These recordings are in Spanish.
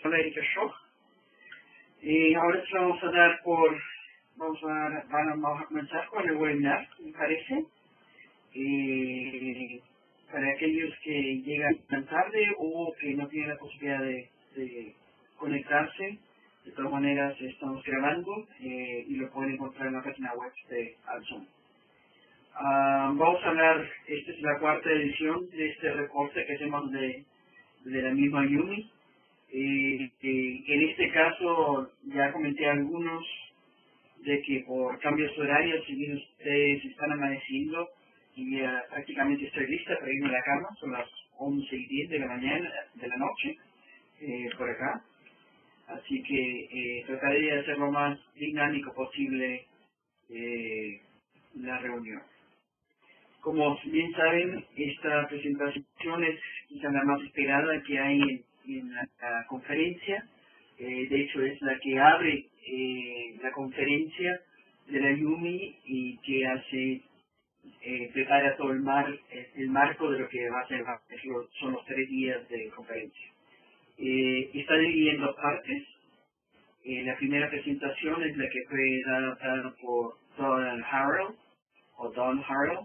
soy Erika Schoch. Y ahora sí vamos a comenzar con el webinar, me parece. Para aquellos que llegan tan tarde o que no tienen la posibilidad de conectarse, de todas maneras estamos grabando y lo pueden encontrar en la página web de Alzon. Vamos a hablar, esta es la cuarta edición de este reporte que hacemos de la misma Yumi. En este caso ya comenté a algunos de que por cambios horarios, si bien ustedes están amaneciendo y ya prácticamente estoy lista para irme a la cama, son las 11:10 de la mañana, de la noche, por acá. Así que trataré de hacer lo más dinámico posible la reunión. Como bien saben, esta presentación es quizá la más esperada que hay en la conferencia. De hecho, es la que abre la conferencia de la Yumi y que prepara todo el marco de lo que va a ser, son los 3 días de conferencia. Está dividida en 2 partes. La primera presentación es la que fue dada por Don Harrell.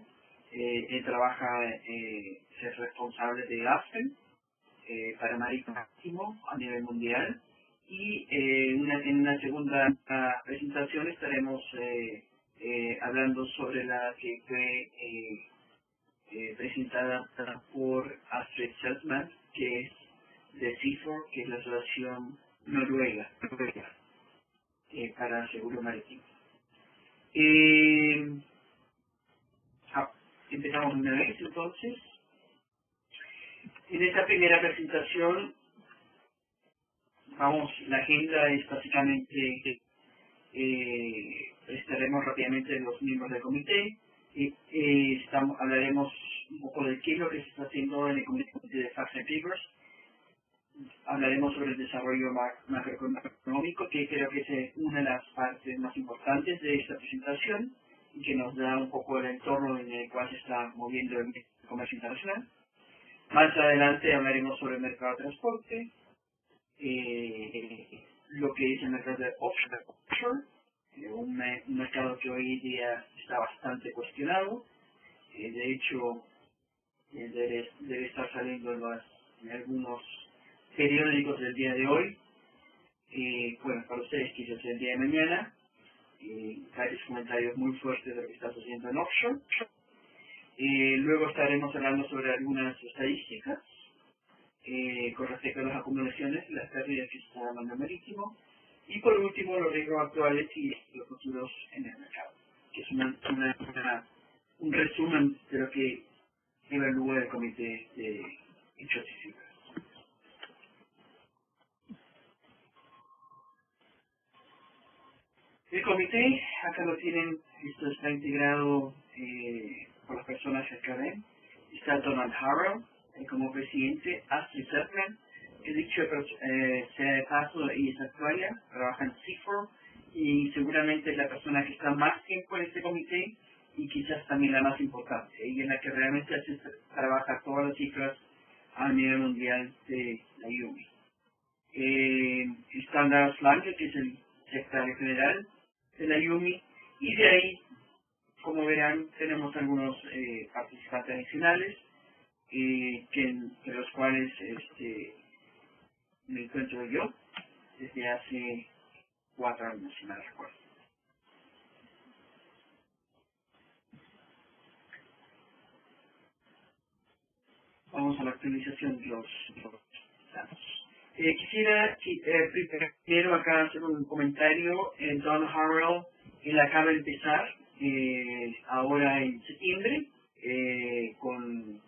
Él trabaja, es responsable de Aspen para Marítimo a nivel mundial. Y en una segunda presentación estaremos hablando sobre la que fue presentada por Astrid Seltman, que es de CIFOR, que es la Asociación Noruega para Seguro Marítimo. Empezamos una vez entonces. En esta primera presentación, la agenda es básicamente, estaremos rápidamente de los miembros del comité, hablaremos un poco de qué es lo que se está haciendo en el comité de Facts and Figures, hablaremos sobre el desarrollo macroeconómico, que creo que es una de las partes más importantes de esta presentación y que nos da un poco el entorno en el cual se está moviendo el comercio internacional. Más adelante hablaremos sobre el mercado de transporte, lo que es el mercado de offshore, un mercado que hoy día está bastante cuestionado. De hecho, debe estar saliendo en algunos periódicos del día de hoy. Bueno, para ustedes quizás el día de mañana, varios comentarios muy fuertes de lo que está sucediendo en offshore. Luego estaremos hablando sobre algunas estadísticas con respecto a las acumulaciones y las pérdidas que se están dando en marítimo. Y por último, los riesgos actuales y los futuros en el mercado, que es un resumen de lo que evalúa el comité de hechos y cifras. El comité, acá lo tienen, esto está integrado por las personas que acá ven. Está Donald Harrell como presidente, Astrid Seltman, que dicho sea de paso y es actuaria, trabaja en CIFOR y seguramente es la persona que está más tiempo en este comité y quizás también la más importante. Ella es la que realmente trabaja todas las cifras a nivel mundial de la Yumi. Está Lars Lange, que es el secretario general de la Yumi, y de ahí, como verán, tenemos algunos participantes adicionales, de los cuales me encuentro yo desde hace 4 años, si mal recuerdo. Vamos a la actualización de los datos. Quisiera primero acá hacer un comentario. Don Harrell, él acaba de empezar ahora en septiembre con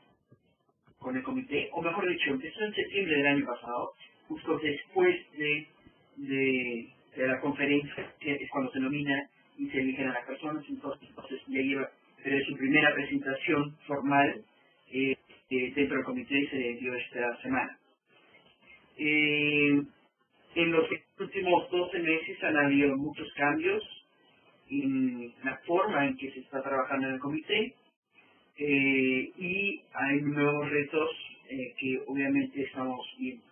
el comité, o mejor dicho, empezó en septiembre del año pasado, justo después de la conferencia, que es cuando se nomina y se eligen a las personas. Entonces ya lleva, pero es su primera presentación formal dentro del comité y se dio esta semana. En los últimos 12 meses han habido muchos cambios en la forma en que se está trabajando en el comité y hay nuevos retos que obviamente estamos viendo.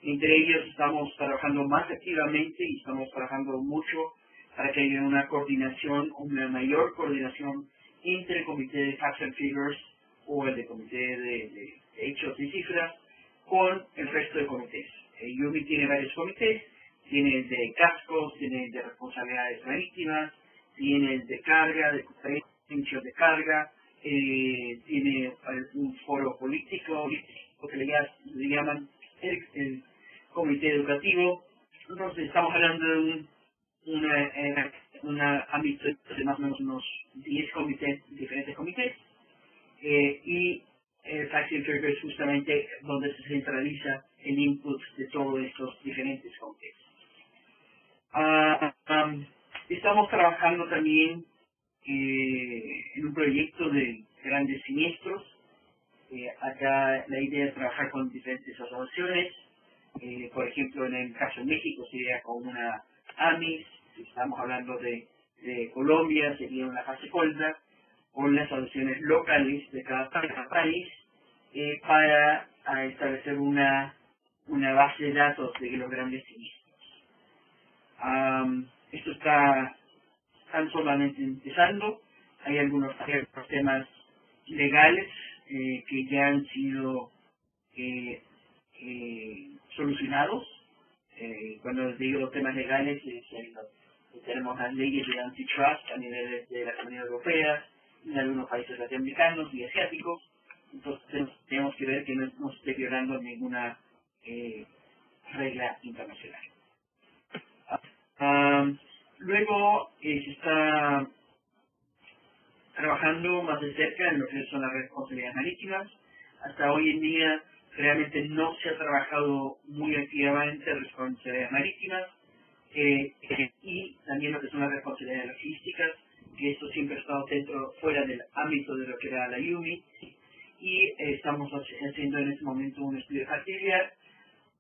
Entre ellos estamos trabajando más activamente y estamos trabajando mucho para que haya una coordinación, una mayor coordinación entre el comité de Facts and Figures o el de comité de hechos y cifras con el resto de comités. UMI tiene varios comités, tiene el de cascos, tiene el de responsabilidades marítimas, tiene el de carga, de conferencias de carga, tiene un foro político, lo que le llaman el comité educativo. Entonces estamos hablando de un ámbito de más o menos unos 10 comités, diferentes comités, y Facts and Figures es justamente donde se centraliza el input de todos estos diferentes comités. Estamos trabajando también en un proyecto de grandes siniestros. Acá la idea es trabajar con diferentes asociaciones. Por ejemplo, en el caso de México sería con una AMIS, si estamos hablando de Colombia sería una FASECOLDA, con las asociaciones locales de cada país, para establecer una base de datos de los grandes siniestros. Esto está tan solamente empezando. Hay algunos temas legales que ya han sido solucionados. Cuando les digo los temas legales, tenemos las leyes de antitrust a nivel de la Comunidad Europea, en algunos países latinoamericanos y asiáticos. Entonces tenemos que ver que no esté violando ninguna regla internacional. Luego se está trabajando más de cerca en lo que son las responsabilidades marítimas. Hasta hoy en día realmente no se ha trabajado muy activamente en responsabilidades marítimas y también lo que son las responsabilidades logísticas, que esto siempre ha estado fuera del ámbito de lo que era la UMI, y estamos haciendo en este momento un estudio de factibilidad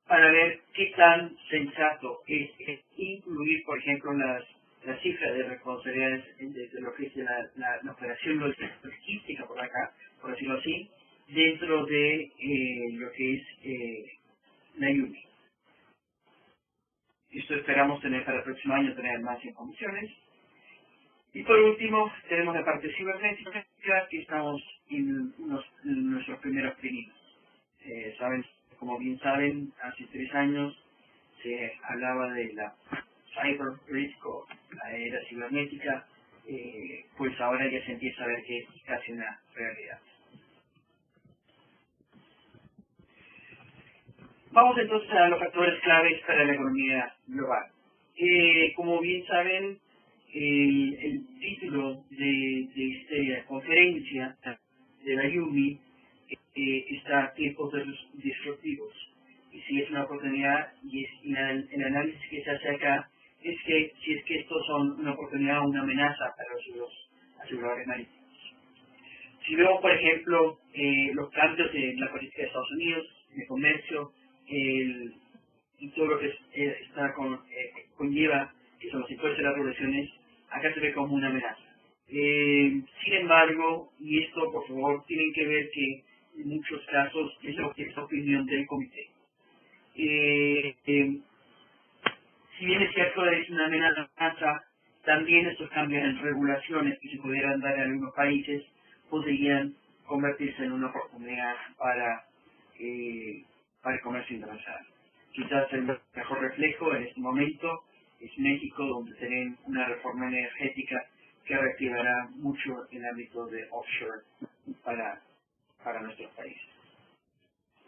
para ver qué tan sensato es incluir, por ejemplo, las cifras de responsabilidades de lo que es la operación logística por acá, por decirlo así, dentro de lo que es la UMI. Esto esperamos tener para el próximo año, tener más informaciones. Y por último, tenemos la parte cibernética, que estamos en nuestros primeros pininos. Como bien saben, hace 3 años se hablaba de la cyber risk o la era cibernética, pues ahora ya se empieza a ver que es casi una realidad. Vamos entonces a los factores claves para la economía global. Como bien saben, el título de esta conferencia de la UMI está tiempos disruptivos. Y si es una oportunidad, y el análisis que se hace acá es que si es que estos son una oportunidad o una amenaza para los aseguradores marítimos. Si vemos, por ejemplo, los cambios en la política de Estados Unidos, de comercio, y todo lo que conlleva, que son los impuestos y las regulaciones, acá se ve como una amenaza. Sin embargo, y esto por favor tienen que ver que en muchos casos es la opinión del comité. Si bien es cierto es una amenaza, también estos cambios en regulaciones que se pudieran dar en algunos países podrían convertirse en una oportunidad para el comercio internacional. Quizás el mejor reflejo en este momento es México, donde tienen una reforma energética que reactivará mucho el ámbito de offshore para nuestros países.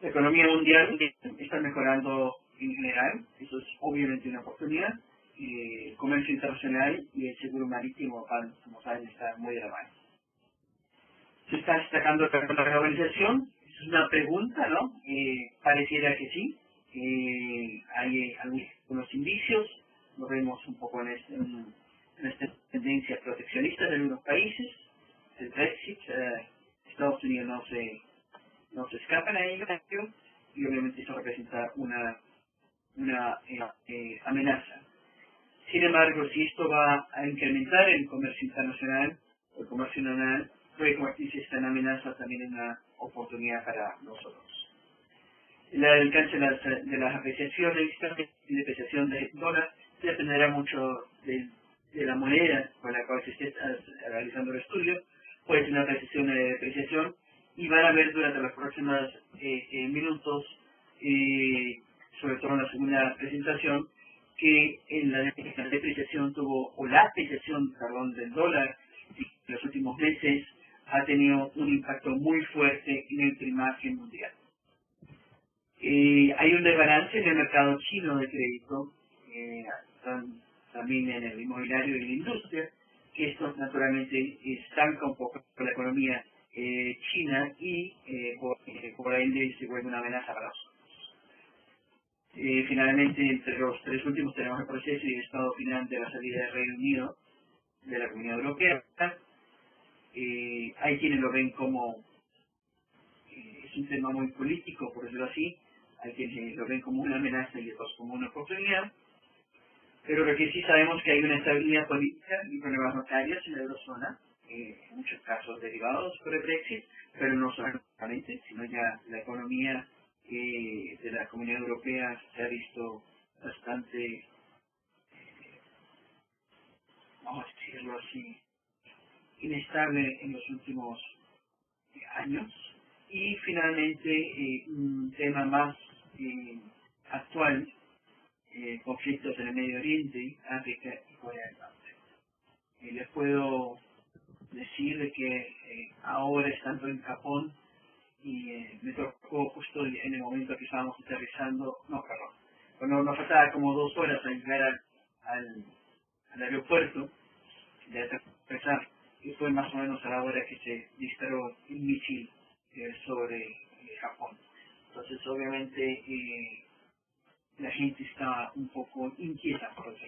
La economía mundial está mejorando en general, eso es obviamente una oportunidad. El comercio internacional y el seguro marítimo, como saben, está muy de la mano. ¿Se está destacando la globalización? Es una pregunta, ¿no? Pareciera que sí. Hay algunos indicios, lo vemos un poco en esta tendencia proteccionista de algunos países. El Brexit, Estados Unidos no se escapan a ello, y obviamente eso representa una amenaza. Sin embargo, si esto va a incrementar el comercio internacional, el comercio nacional, puede convertirse esta en amenaza también en una oportunidad para nosotros. El alcance de las apreciaciones y depreciación del dólar dependerá mucho de la moneda con la cual se esté realizando el estudio. Puede ser una apreciación o depreciación, y van a ver durante los próximos minutos, sobre todo en la segunda presentación, que en la depreciación o la apreciación, perdón, del dólar en los últimos meses ha tenido un impacto muy fuerte en el primaje mundial. Hay un desbalance en el mercado chino de crédito, también en el inmobiliario y en la industria, que esto naturalmente estanca un poco la economía china y por ende se vuelve una amenaza para nosotros. Finalmente, entre los tres últimos tenemos el proceso y el estado final de la salida del Reino Unido de la Comunidad Europea. Hay quienes lo ven como es un tema muy político, por decirlo así. Hay quienes lo ven como una amenaza y otros como una oportunidad. Pero lo que sí sabemos es que hay una estabilidad política y problemas notarios en la eurozona, en muchos casos derivados por el Brexit, pero no solamente, sino ya la economía de la Comunidad Europea se ha visto bastante, vamos a decirlo así, inestable en los últimos años. Y finalmente, un tema más actual, conflictos en el Medio Oriente, África y Corea del Norte. Les puedo decir de que ahora estando en Japón, y me tocó justo en el momento que estábamos aterrizando, cuando nos faltaba como 2 horas a llegar al aeropuerto de aterrizar, y fue más o menos a la hora que se disparó un misil sobre Japón. Entonces obviamente la gente está un poco inquieta por eso.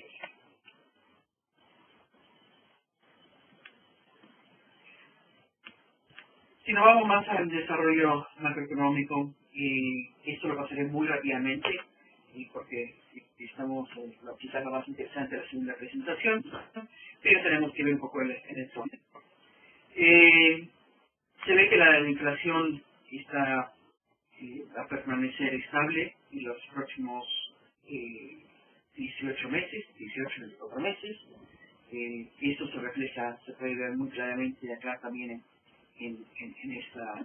Si nos vamos más al desarrollo macroeconómico, esto lo pasaré muy rápidamente, porque estamos quizás lo más interesante de la segunda presentación, pero tenemos que ver un poco el fondo. Se ve que la inflación va a permanecer estable en los próximos 18 meses, 24 meses. Esto se refleja, se puede ver muy claramente acá también en esta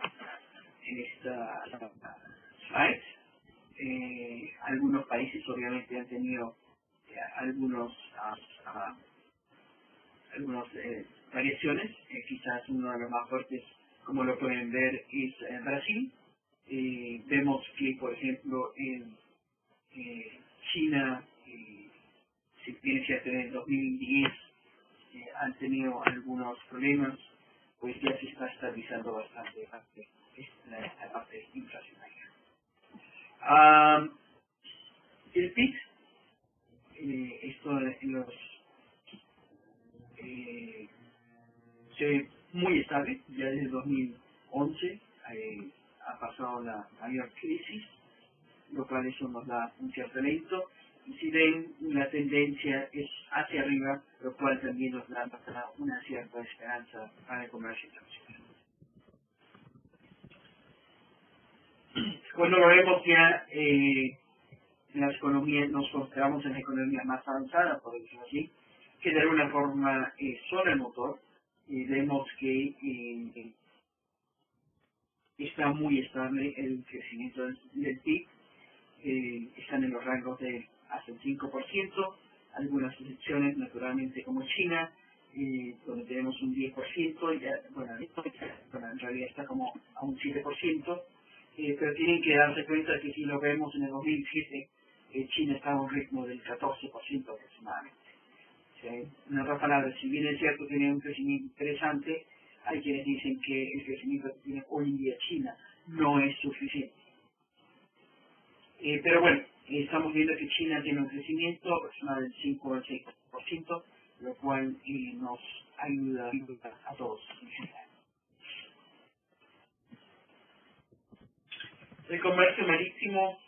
slide. Algunos países obviamente han tenido algunas variaciones. Quizás uno de los más fuertes, como lo pueden ver, es Brasil. Vemos que, por ejemplo, en China, si bien cierto en el 2010 han tenido algunos problemas, pues ya se está estabilizando bastante la parte inflacionaria. El PIB, esto en los se ve muy estable, ya desde 2011 ha pasado la mayor crisis, lo cual eso nos da un cierto alento. Y si ven, la tendencia es hacia arriba, lo cual también nos da una cierta esperanza para el comercio internacional. Cuando lo vemos ya en las economías, nos consideramos en la economía más avanzada, por decirlo así, que de alguna forma son el motor, vemos que está muy estable el crecimiento del PIB, están en los rangos de hasta el 5%, algunas excepciones naturalmente como China, donde tenemos un 10%, en realidad está como a un 7%, pero tienen que darse cuenta que si lo vemos en el 2007, China estaba a un ritmo del 14% aproximadamente. En otras palabras, si bien es cierto que tiene un crecimiento interesante, hay quienes dicen que el crecimiento que tiene hoy en día China no es suficiente. Pero bueno, estamos viendo que China tiene un crecimiento aproximado del 5 al 6%, lo cual nos ayuda a todos en general. El comercio marítimo,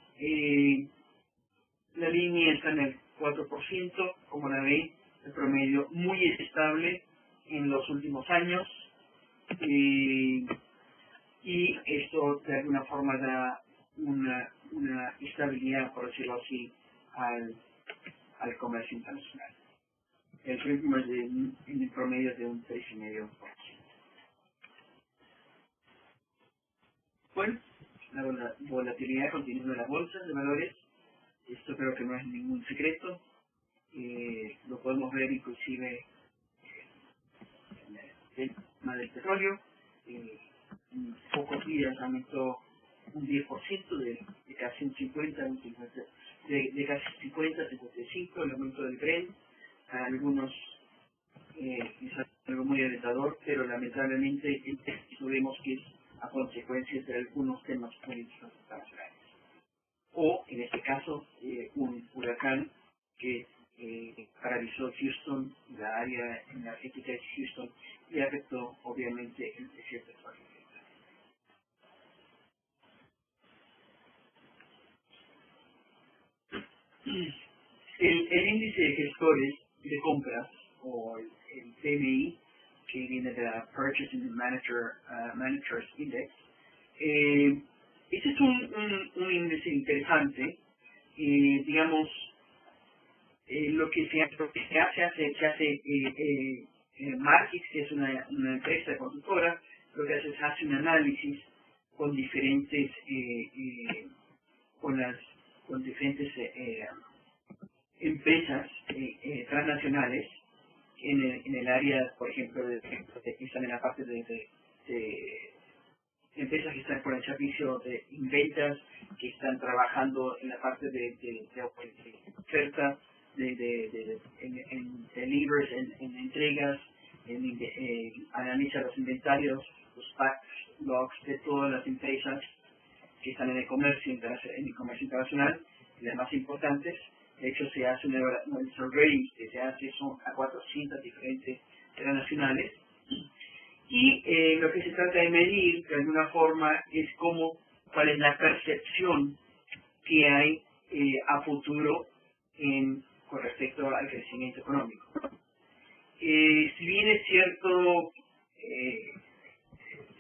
la línea está en el 4%, como la ve, el promedio muy estable en los últimos años, y esto de alguna forma da una estabilidad, por decirlo así, al comercio internacional. El ritmo es en el promedio de un 3,5%. Bueno, la volatilidad continua de las bolsas de valores, esto creo que no es ningún secreto, lo podemos ver inclusive en el tema del petróleo. En pocos días aumentó un 10%, de casi un 50, de casi 50 a 55 el aumento del Brent. A algunos es algo muy alentador, pero lamentablemente vemos que es a consecuencia de algunos temas políticos internacionales. O, en este caso, un huracán que paralizó Houston, la área energética de Houston, y afectó, obviamente, el precio del petróleo. El índice de gestores de compras, o el PMI, que viene de la Purchasing Managers Index, este es un índice interesante. Digamos, lo que se hace Markix, que es una empresa consultora, lo que hace es hace un análisis con diferentes con diferentes empresas transnacionales en el área, por ejemplo, que están en la parte de empresas que están por el servicio de ventas, que están trabajando en la parte de oferta, en delivers, en entregas, analiza los inventarios, los backlogs de todas las empresas que están en el comercio internacional, las más importantes. De hecho, se hace un survey que se hace son a 400 diferentes transnacionales. Y lo que se trata de medir, de alguna forma, es cuál es la percepción que hay a futuro con respecto al crecimiento económico. Si bien es cierto,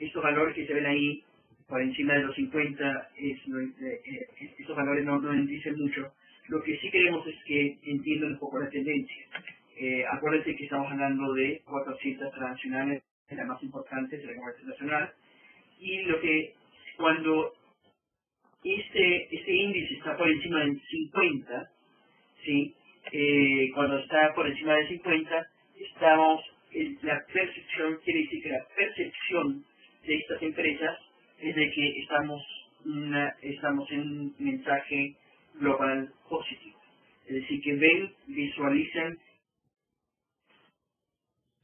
estos valores que se ven ahí, por encima de los 50, estos valores no dicen mucho. Lo que sí queremos es que entiendan un poco la tendencia. Acuérdense que estamos hablando de 400 transnacionales, las más importantes de la comercio nacional, y cuando este índice está por encima del 50, ¿sí? Cuando está por encima de 50, la percepción, quiere decir que la percepción de estas empresas es de que estamos en un mensaje global positivo. Es decir, que visualizan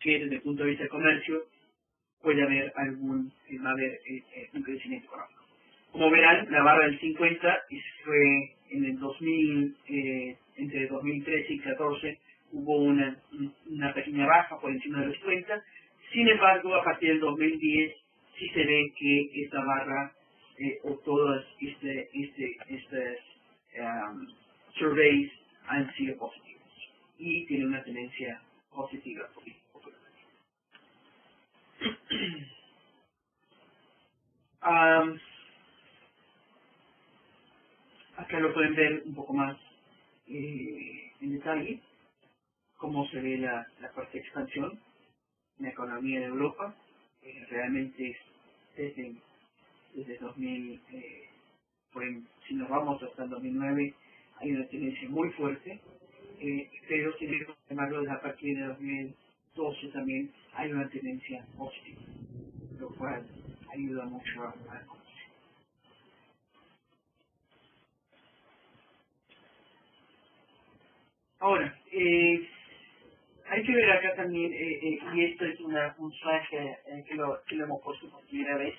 que desde el punto de vista del comercio va a haber un crecimiento económico. Como verán, la barra del 50 fue en el 2000, entre 2013 y 2014, hubo una pequeña baja por encima de los 50. Sin embargo, a partir del 2010 sí se ve que esta barra o todas estas surveys han sido positivos y tiene una tendencia positiva. Acá lo pueden ver un poco más en detalle, cómo se ve la fuerte expansión en la economía de Europa. Realmente desde 2000, si nos vamos hasta el 2009, hay una tendencia muy fuerte, pero sin embargo, a partir de 2012 también hay una tendencia positiva, lo cual ayuda mucho a comercio. Ahora, hay que ver acá también, y esto es un slide que lo hemos puesto por primera vez,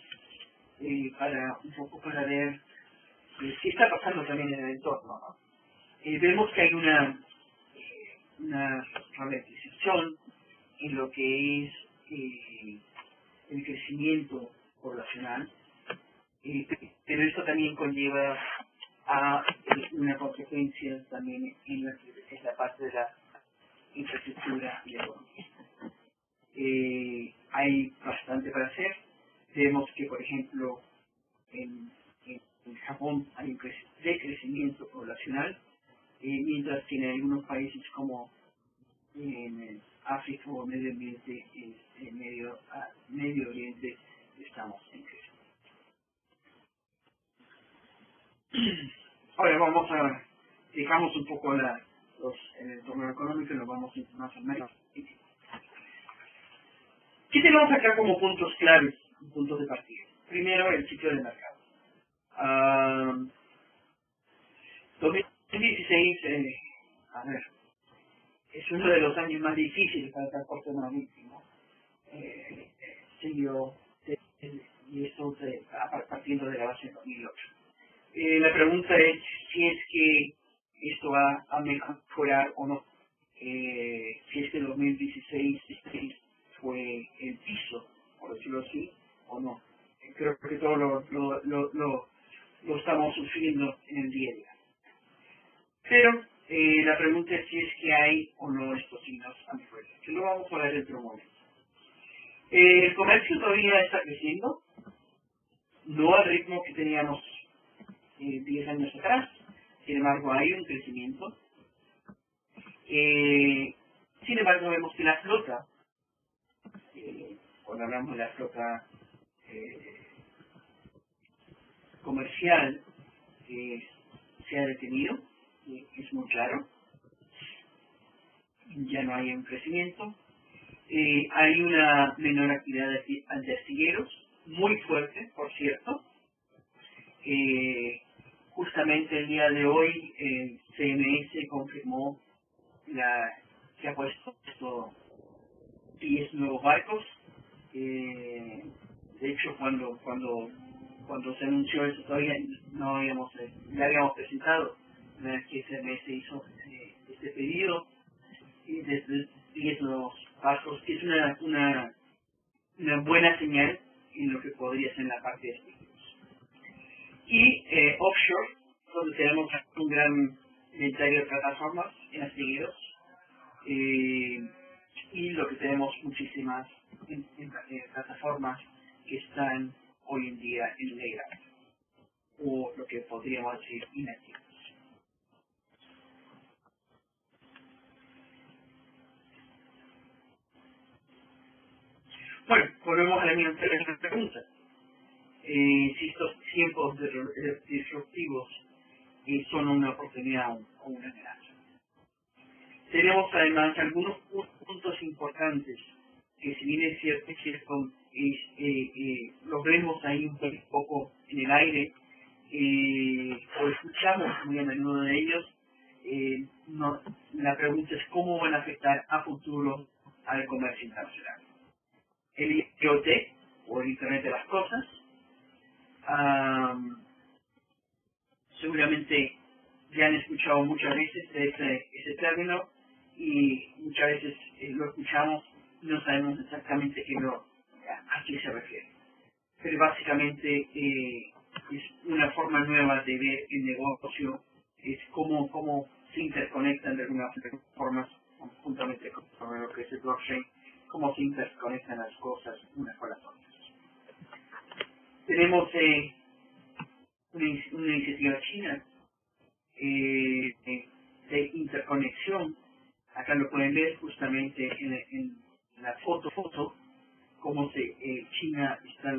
un poco para ver qué está pasando también en el entorno, ¿no? Vemos que hay una ralentización en lo que es el crecimiento poblacional, pero esto también conlleva a una consecuencia también en la parte de la infraestructura y la economía. Hay bastante para hacer. Vemos que, por ejemplo, en en Japón hay un decrecimiento poblacional, mientras que en algunos países como en África o Medio Ambiente, Medio Oriente, estamos en crisis. Ahora dejamos un poco el entorno económico y nos vamos más al mercado. ¿Qué tenemos acá como puntos claves, puntos de partida? Primero, el ciclo de mercado. 2016, a ver, es uno de los años más difíciles para el transporte marítimo. Y esto partiendo de la base de 2008. La pregunta es si es que esto va a mejorar o no. Si es que 2016 fue el piso, por decirlo así, o no. Creo que todo lo estamos sufriendo en el día a día. Pero la pregunta es si es que hay o no estos signos afuera, que lo vamos a ver dentro de un momento. El comercio todavía está creciendo, no al ritmo que teníamos 10 años atrás, sin embargo hay un crecimiento. Sin embargo vemos que la flota, cuando hablamos de la flota comercial, se ha detenido, es muy claro, ya no hay un crecimiento. Hay una menor actividad de astilleros, muy fuerte, por cierto. Justamente el día de hoy, CMS confirmó que ha puesto 10 nuevos barcos. De hecho, cuando se anunció eso, todavía no ya habíamos presentado una vez que CMS hizo este pedido de 10 nuevos barcos, que es una buena señal en lo que podría ser la parte de astilleros. Y offshore, donde tenemos un gran inventario de plataformas en astilleros, y lo que tenemos muchísimas plataformas que están hoy en día en layup, o lo que podríamos decir inactivos. Bueno, volvemos a la misma pregunta. Si estos tiempos disruptivos son una oportunidad o una amenaza. Tenemos además algunos puntos importantes que, si bien es cierto los vemos ahí un poco en el aire, o escuchamos muy a menudo de ellos, la pregunta es cómo van a afectar a futuro al comercio internacional. El IoT, o el Internet de las Cosas, seguramente ya han escuchado muchas veces de ese término, y muchas veces lo escuchamos y no sabemos exactamente a qué se refiere. Pero básicamente es una forma nueva de ver el negocio, es cómo se interconectan de algunas formas, juntamente con lo que es el blockchain, cómo se interconectan las cosas unas con las otras. Tenemos una iniciativa china de interconexión. Acá lo pueden ver justamente en la foto, cómo China está,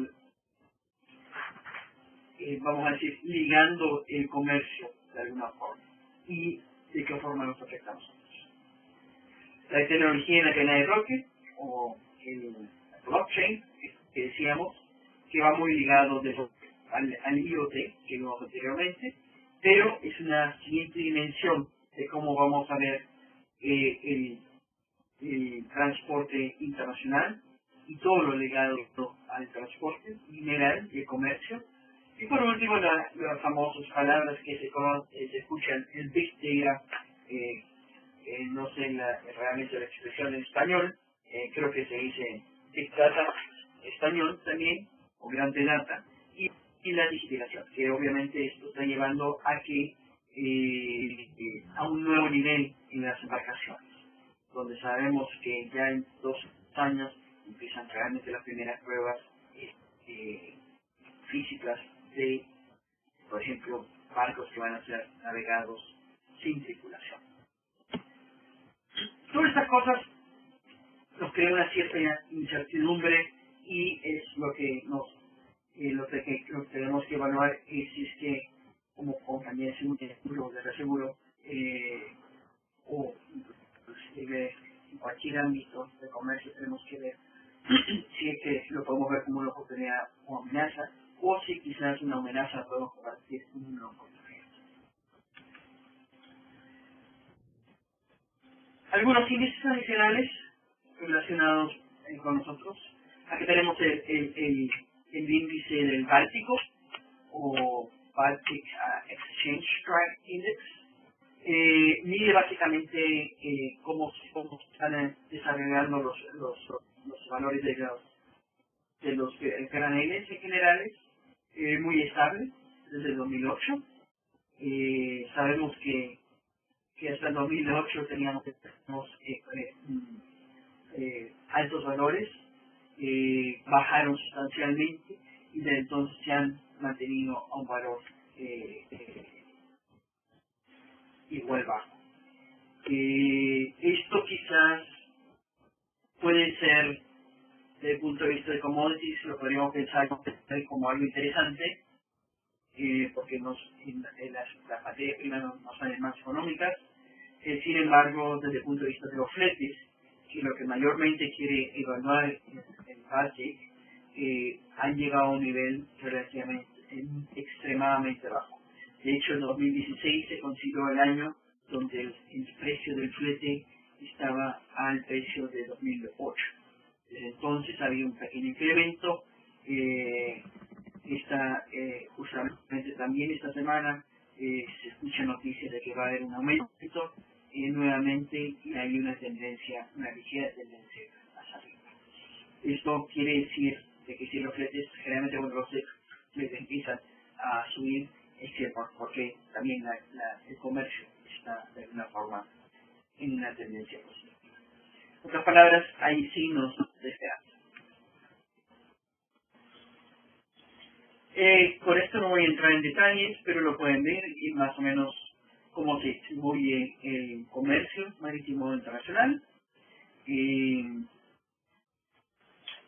vamos a decir, ligando el comercio de alguna forma, y de qué forma nos afectamos nosotros. La tecnología en la cadena de bloque, o el blockchain, que decíamos, que va muy ligado al IoT que vimos anteriormente, pero es una siguiente dimensión de cómo vamos a ver el transporte internacional y todo lo ligado al transporte general y el comercio. Y por último, las famosas palabras que se escuchan, el Big Data, no sé realmente la expresión en español, creo que se dice Big Data español también, o Grande Data, y la digitalización, que obviamente esto está llevando a un nuevo nivel en las embarcaciones, donde sabemos que ya en 2 años empiezan realmente las primeras pruebas físicas de por ejemplo, barcos que van a ser navegados sin tripulación. Todas estas cosas nos crean una cierta incertidumbre y es lo que lo que tenemos que evaluar es si es que como compañía de seguro, de reaseguro, o inclusive en cualquier ámbito de comercio tenemos que ver si es que lo podemos ver como una oportunidad o amenaza, o si quizás una amenaza podemos compartir como una oportunidad. Algunos índices adicionales relacionados con nosotros. Aquí tenemos el índice del Báltico o Baltic Exchange Trade Index. Mide básicamente cómo están desarrollando los valores de los graneles en generales, muy estable desde el 2008. Sabemos que hasta el 2008 teníamos altos valores, bajaron sustancialmente y desde entonces se han mantenido a un valor igual bajo. Esto quizás puede ser, desde el punto de vista de commodities, lo podríamos pensar como algo interesante, porque las materias primas nos salen más económicas. Sin embargo, desde el punto de vista de los fletes, que lo que mayormente quiere evaluar el Baltic, han llegado a un nivel relativamente extremadamente bajo. De hecho, en 2016 se consideró el año donde el precio del flete estaba al precio de 2008. Desde entonces ha habido un pequeño incremento. Justamente también esta semana se escucha noticias de que va a haber un aumento nuevamente y hay una ligera tendencia hacia arriba. Esto quiere decir de que si los fletes, generalmente cuando los fletes empiezan a subir, es cierto, porque también el comercio está de alguna forma en una tendencia positiva. En otras palabras, hay signos de esperanza. Por esto no voy a entrar en detalles, pero lo pueden ver y más o menos cómo se distribuye el comercio marítimo internacional. Y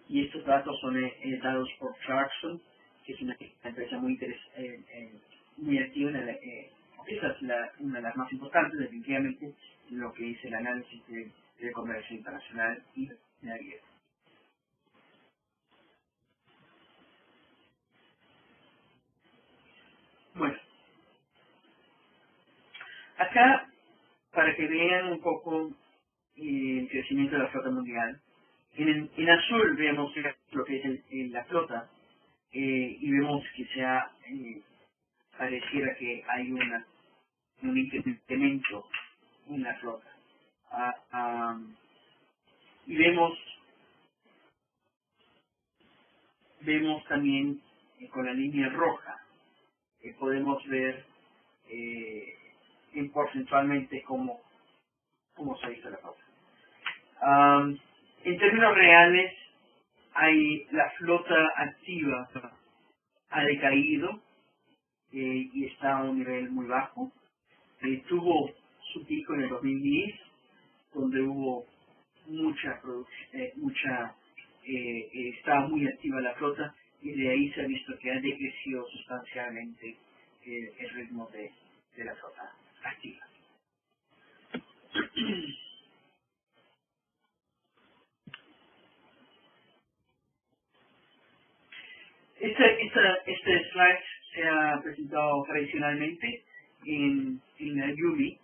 estos datos son dados por Clarkson, que es una empresa muy activa, esa es una de las más importantes, definitivamente, en lo que es el análisis del comercio internacional y la guía. Bueno, acá, para que vean un poco el crecimiento de la flota mundial, en azul vemos lo que es la flota y vemos que pareciera que hay un incremento en la flota. Y vemos también con la línea roja, podemos ver porcentualmente cómo se ha visto la flota. En términos reales, la flota activa ha decaído y está a un nivel muy bajo. Tuvo su pico en el 2010, donde hubo mucha producción, estaba muy activa la flota y de ahí se ha visto que ha decrecido sustancialmente el ritmo de la flota activa. Este slide se ha presentado tradicionalmente en la Yumi,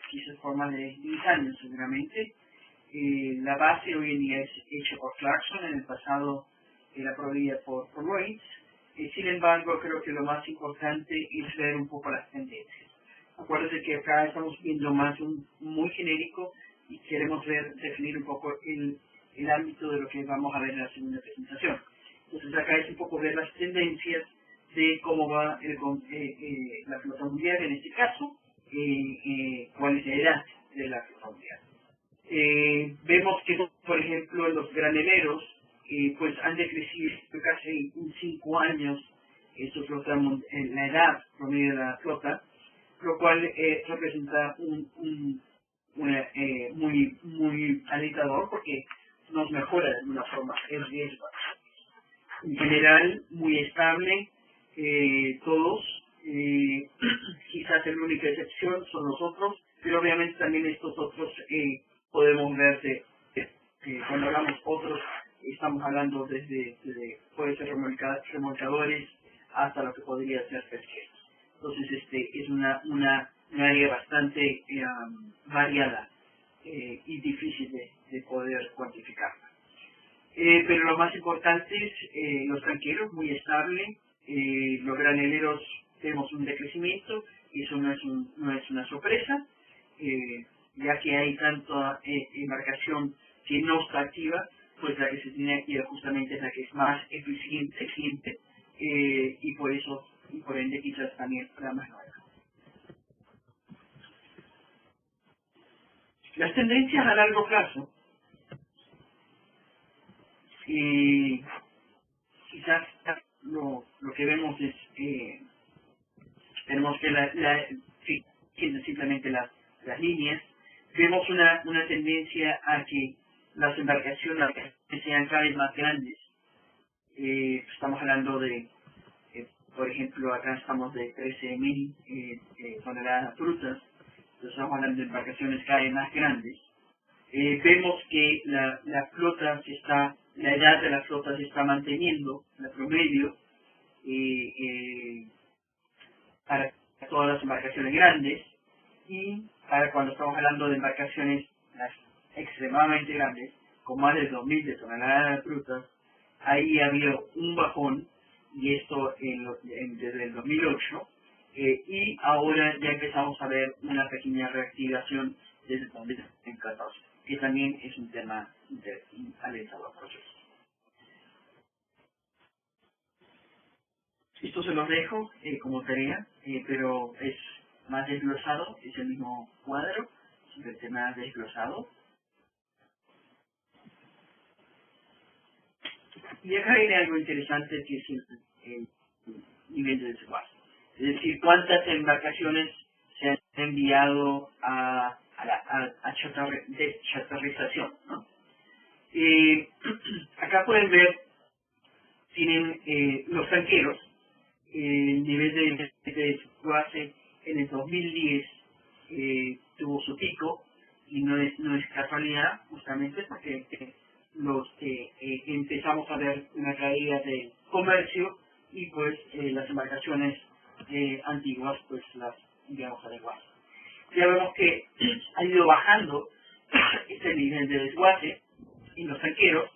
quizás por más de 10 años seguramente. La base hoy en día es hecha por Clarkson, en el pasado era proveída por Lloyds. Sin embargo, creo que lo más importante es ver un poco las tendencias. Acuérdense que acá estamos viendo más muy genérico y queremos definir un poco el ámbito de lo que vamos a ver en la segunda presentación. Entonces acá es un poco ver las tendencias de cómo va la flota mundial en este caso, cuál es la edad de la flota mundial. Vemos que, por ejemplo, los graneleros pues han decrecido casi en 5 años su flota, la edad promedio de la flota, lo cual representa muy alentador porque nos mejora de alguna forma el riesgo. En general, muy estable, todos, quizás la única excepción son los otros, pero obviamente también estos otros podemos ver cuando hablamos otros, estamos hablando desde puede ser remolcadores hasta lo que podría ser pesqueros. Entonces, es una área bastante variada y difícil de poder cuantificarla. Pero lo más importante es los tanqueros, muy estable, los graneleros tenemos un decrecimiento, y eso no es una sorpresa, ya que hay tanta embarcación que no está activa, pues la que se tiene activa justamente es la que es más eficiente, y por ende quizás también la más nueva. Las tendencias a largo plazo, quizás lo que vemos es, tenemos que simplemente las líneas, vemos una tendencia a que las embarcaciones sean cada vez más grandes. Estamos hablando de, por ejemplo, acá estamos de 13.000 toneladas brutas, entonces estamos hablando de embarcaciones cada vez más grandes. Vemos que la flota la edad de la flota se está manteniendo, la promedio, para todas las embarcaciones grandes, y para cuando estamos hablando de embarcaciones las extremadamente grandes, con más de 2.000 de toneladas brutas, ahí había un bajón, y esto desde el 2008, y ahora ya empezamos a ver una pequeña reactivación desde el 2014, que también es un tema alentador por eso. Esto se los dejo como tarea, pero es más desglosado, es el mismo cuadro, el tema desglosado. Y acá viene algo interesante que es el nivel de desguace. Es decir, cuántas embarcaciones se han enviado a chatarrización, ¿no? Acá pueden ver, tienen los tanqueros, el nivel de desguace en el 2010 tuvo su pico, y no es casualidad, justamente porque empezamos a ver una caída de comercio, y pues las embarcaciones antiguas pues las enviamos a desguace. Ya vemos que ha ido bajando este nivel de desguace en los tanqueros,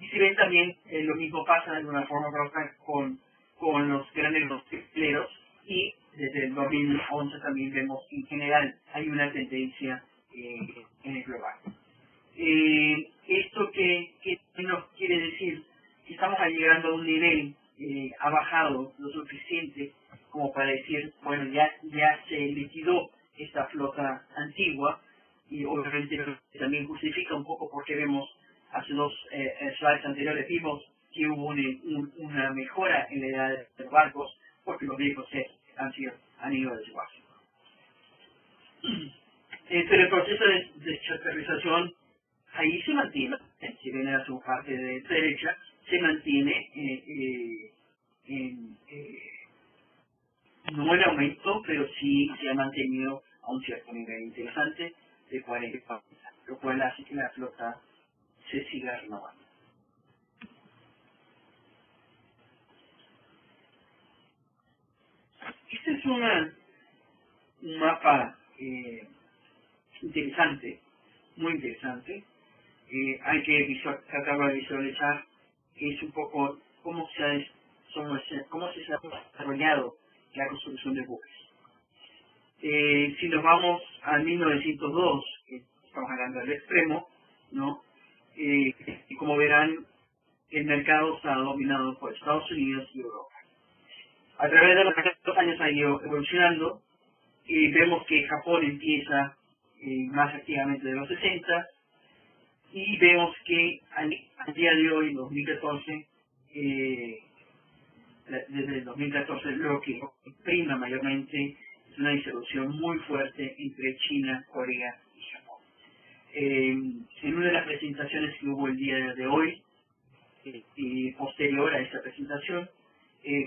y si ven también lo mismo pasa de alguna forma con los graneros pesqueros, y desde el 2011 también vemos que en general hay una tendencia en el global. ¿Esto qué nos quiere decir? Que estamos llegando a un nivel, ha bajado lo suficiente como para decir, bueno, ya se liquidó esta flota antigua, y obviamente también justifica un poco porque vemos hace dos slides anteriores, vimos que hubo una mejora en la edad de los barcos, porque los viejos han ido a desguace. Pero el proceso de chatarrización ahí se mantiene, si ven a su parte de derecha, se mantiene no en aumento, pero sí se ha mantenido a un cierto nivel interesante de 40, lo cual hace que la flota se siga renovando. Este es un mapa interesante, muy interesante. Hay que tratar de visualizar, es un poco cómo se ha desarrollado la construcción de buques. Si nos vamos al 1902, estamos hablando del extremo, ¿no? Y como verán, el mercado está dominado por Estados Unidos y Europa. A través de los años ha ido evolucionando, y vemos que Japón empieza más activamente de los 60, y vemos que al día de hoy, 2014, desde el 2014 lo que prima mayormente es una distribución muy fuerte entre China, Corea y Japón. En una de las presentaciones que hubo el día de hoy, y posterior a esta presentación,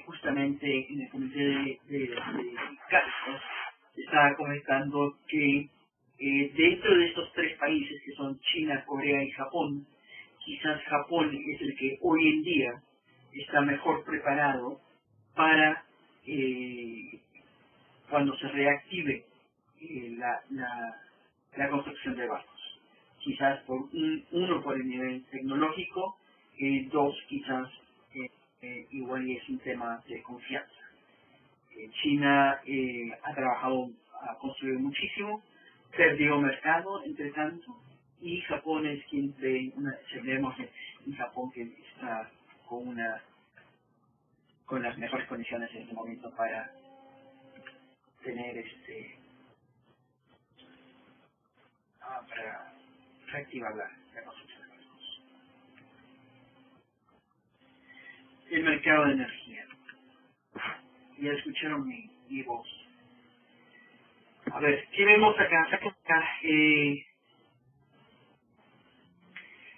justamente en el comité de gastos, estaba comentando que dentro de estos tres países que son China, Corea y Japón, quizás Japón es el que hoy en día está mejor preparado para cuando se reactive la construcción de barcos. Quizás uno por el nivel tecnológico, dos quizás igual es un tema de confianza. China ha trabajado, ha construido muchísimo, perdió mercado entre tanto, y Japón es quien vemos en Japón que está con las mejores condiciones en este momento para tener para reactivar la construcción de barcos. El mercado de energía. Ya escucharon mi voz. A ver, ¿qué vemos acá?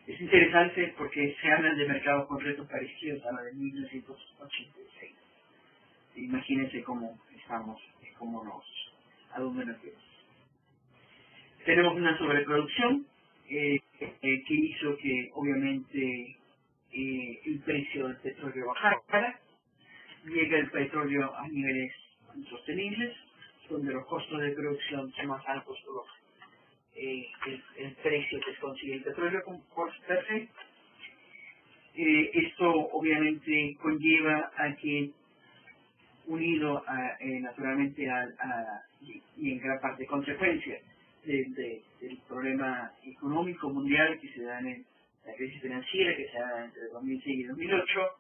Es interesante porque se habla de mercados con retos parecidos a la de 1986. Imagínense cómo estamos, a dónde nos vemos. Tenemos una sobreproducción que hizo que obviamente el precio del petróleo bajara. Llega el petróleo a niveles insostenibles, donde los costos de producción son más altos que el precio que se consigue el petróleo por per se. Esto obviamente conlleva a que, unido naturalmente y en gran parte consecuencia del problema económico mundial que se da en la crisis financiera que se da entre 2006 y 2008,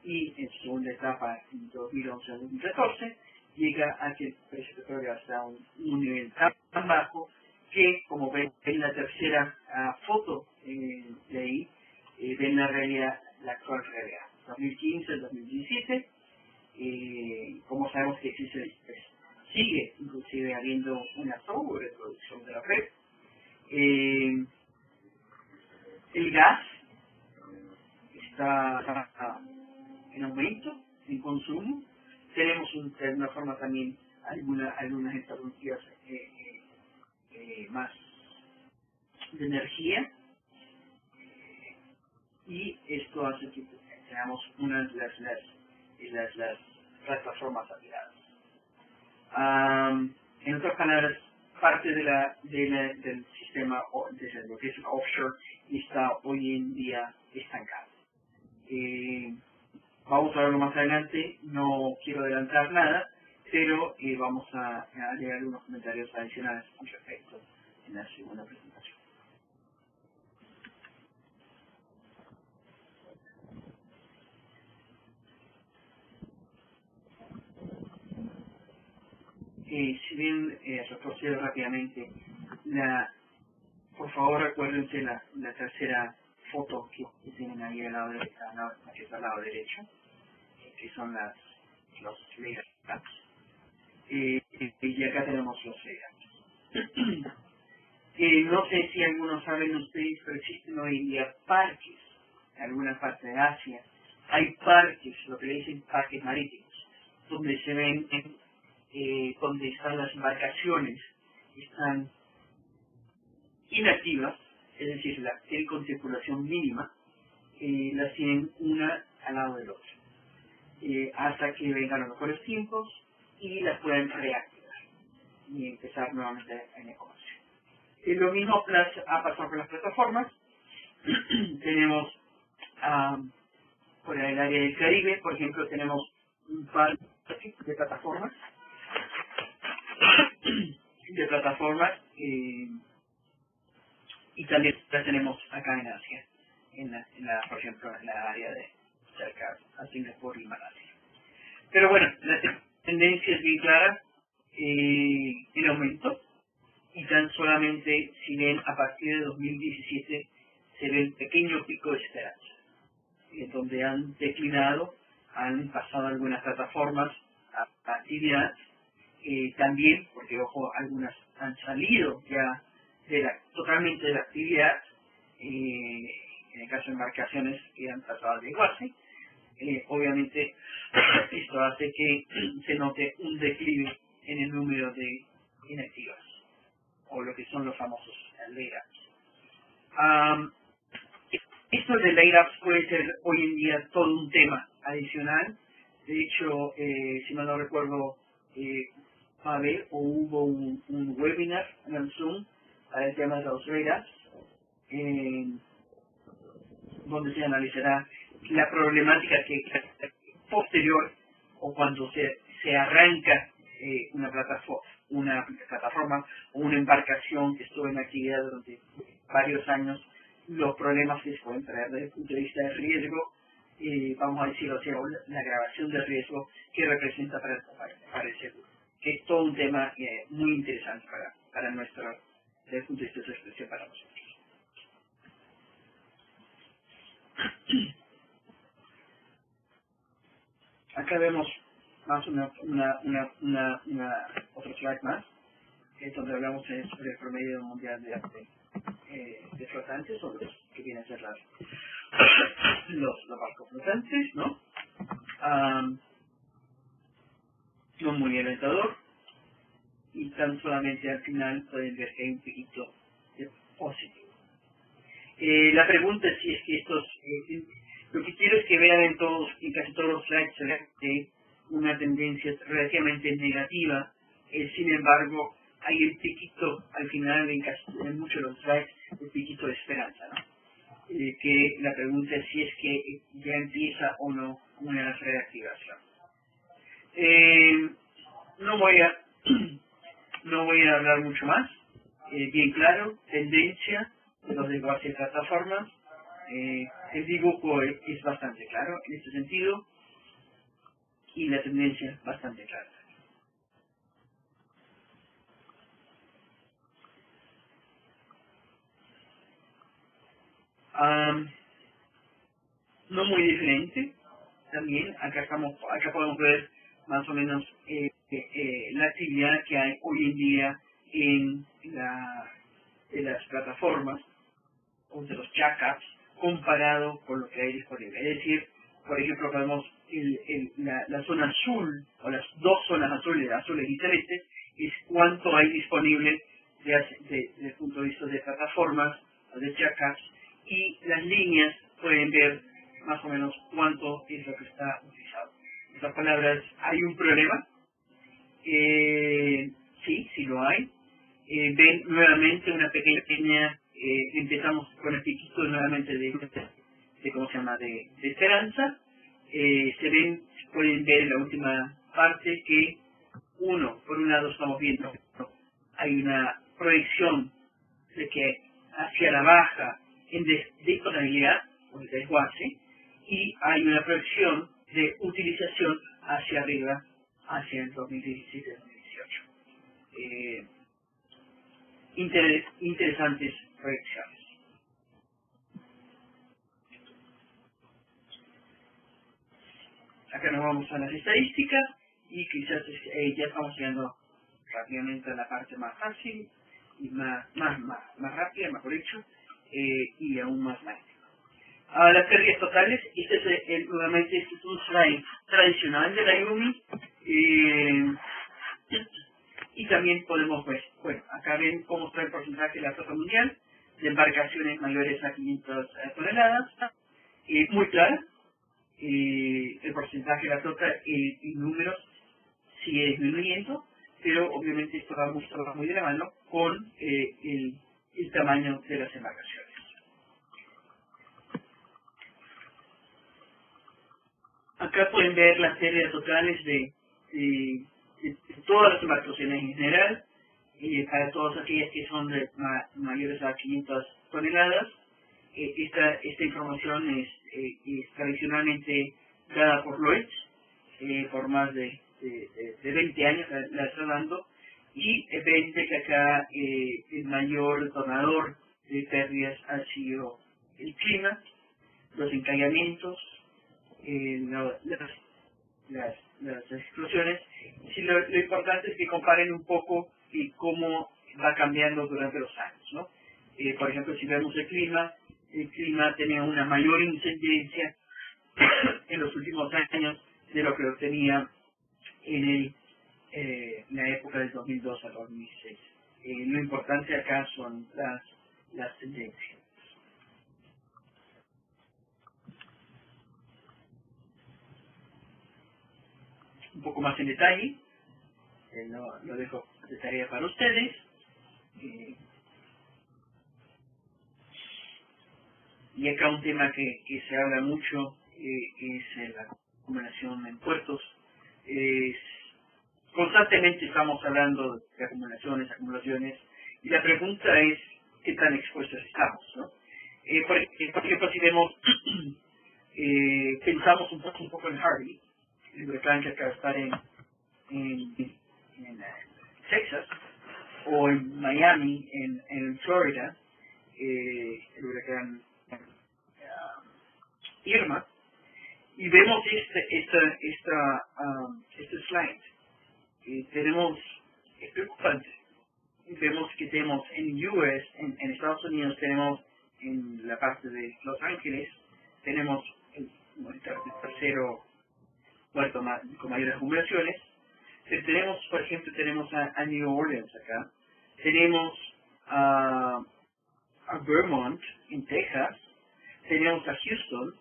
y en su segunda etapa en 2011 a 2014, llega a que el precio del petróleo hasta un nivel tan bajo que, como ven en la tercera foto de ahí, ven la realidad, la actual realidad. 2015 2017, como sabemos que existe, sigue inclusive habiendo una sobreproducción de la red. El gas está en aumento en consumo. Tenemos de alguna forma también algunas alternativas más de energía, y esto hace que tengamos unas de las plataformas aliadas. En otras palabras, parte del sistema de lo que es offshore está hoy en día estancado. Vamos a verlo más adelante, no quiero adelantar nada, pero vamos a leer algunos comentarios adicionales al respecto en la segunda presentación. Si bien retrocedo rápidamente, por favor recuérdense la tercera foto que tienen ahí al lado, al lado derecho, que son los layer caps. Y acá tenemos los layer caps. No sé si algunos saben ustedes, pero existen hoy en día parques en alguna parte de Asia. Hay parques, lo que le dicen parques marítimos, donde se ven, donde están las embarcaciones, están inactivas, es decir, las tienen con circulación mínima, las tienen una al lado del otro, hasta que vengan los mejores tiempos y las pueden reactivar y empezar nuevamente en el comercio. Lo mismo ha pasado con las plataformas. Tenemos por el área del Caribe, por ejemplo, tenemos un par de plataformas y también las tenemos acá en Asia, por ejemplo, en la área de cerca a Singapur y Malasia. Pero bueno, la tendencia es bien clara en aumento, y tan solamente si ven a partir de 2017 se ve un pequeño pico de esperanza, donde han declinado han pasado algunas plataformas a actividad, también, porque ojo, algunas han salido ya totalmente de la actividad, en el caso de embarcaciones que han pasado al lenguaje. Obviamente esto hace que se note un declive en el número de inactivas, o lo que son los famosos laid-ups. Esto de laid-ups puede ser hoy en día todo un tema adicional. De hecho, si mal no recuerdo, va a haber o hubo un webinar en el Zoom para el tema de los laid-ups, donde se analizará la problemática que posterior o cuando se arranca una plataforma o una embarcación que estuvo en actividad durante varios años, los problemas que se pueden traer desde el punto de vista de riesgo, vamos a decirlo así, la grabación de riesgo que representa para el seguro, que es todo un tema muy interesante desde el punto de vista de su expresión para nosotros. Acá vemos más otro slide más, que es donde hablamos sobre el promedio mundial de flotantes, o los que vienen a ser los barcos flotantes, ¿no? No muy alentador, y tan solamente al final pueden ver que hay un piquito de positivo. La pregunta es si es que lo que quiero es que vean en casi todos los slides se ve una tendencia relativamente negativa, sin embargo hay el piquito al final en muchos de los slides, el piquito de esperanza, ¿no? Que la pregunta es si es que ya empieza o no una reactivación. No voy a hablar mucho más. Bien claro, tendencia de los lenguajes de plataformas. El dibujo es bastante claro en este sentido y la tendencia bastante clara. No muy diferente también, acá podemos ver más o menos la actividad que hay hoy en día en las plataformas o de los jackups comparado con lo que hay disponible. Es decir, por ejemplo, vemos la zona azul, o las dos zonas azules y celestes, es cuánto hay disponible desde el punto de vista de plataformas o de jackups, y las líneas pueden ver más o menos cuánto es lo que está utilizado. En otras palabras, ¿hay un problema? Sí lo hay. Ven nuevamente una pequeña, empezamos con el piquito nuevamente de ¿cómo se llama?, de esperanza. Pueden ver en la última parte que por un lado estamos viendo, hay una proyección de que hacia la baja en disponibilidad o de desguace, y hay una proyección de utilización hacia arriba, hacia el 2017-2018. Interesantes proyecciones. Acá nos vamos a las estadísticas y quizás ya estamos llegando rápidamente a la parte más fácil y más rápida, mejor dicho, y aún más mágica. A las pérdidas totales, nuevamente este es un slide tradicional de la IUMI, y también podemos ver, acá ven cómo está el porcentaje de la flota mundial de embarcaciones mayores a 500 toneladas, muy clara. El porcentaje de la flota en números sigue disminuyendo, pero obviamente esto va muy de la mano con el tamaño de las embarcaciones. Acá pueden ver las pérdidas totales de todas las embarcaciones en general, para todas aquellas que son mayores a 500 toneladas. Esta información es tradicionalmente dada por Lloyds, por más de 20 años la está dando, y ven que acá el mayor detonador de pérdidas ha sido el clima, los encallamientos, las explosiones. Sí, lo importante es que comparen un poco y cómo va cambiando durante los años, ¿no? Por ejemplo, si vemos el clima tenía una mayor incidencia en los últimos años de lo que lo tenía en la época del 2002 al 2006. Lo importante acá son las tendencias. Un poco más en detalle, lo dejo de tarea para ustedes. Eh, y acá un tema que se habla mucho es la acumulación en puertos. Constantemente estamos hablando de acumulaciones, y la pregunta es qué tan expuestos estamos, ¿no? Por ejemplo, si vemos, pensamos un poco en Harvey, el huracán que acaba de estar en Texas, o en Miami, en Florida, el huracán Irma, y vemos este slide. Es preocupante. Vemos que tenemos en US, en Estados Unidos, tenemos en la parte de Los Ángeles, tenemos el tercero puerto con mayores acumulaciones. Tenemos, por ejemplo, tenemos a New Orleans acá, tenemos a Vermont, en Texas, tenemos a Houston,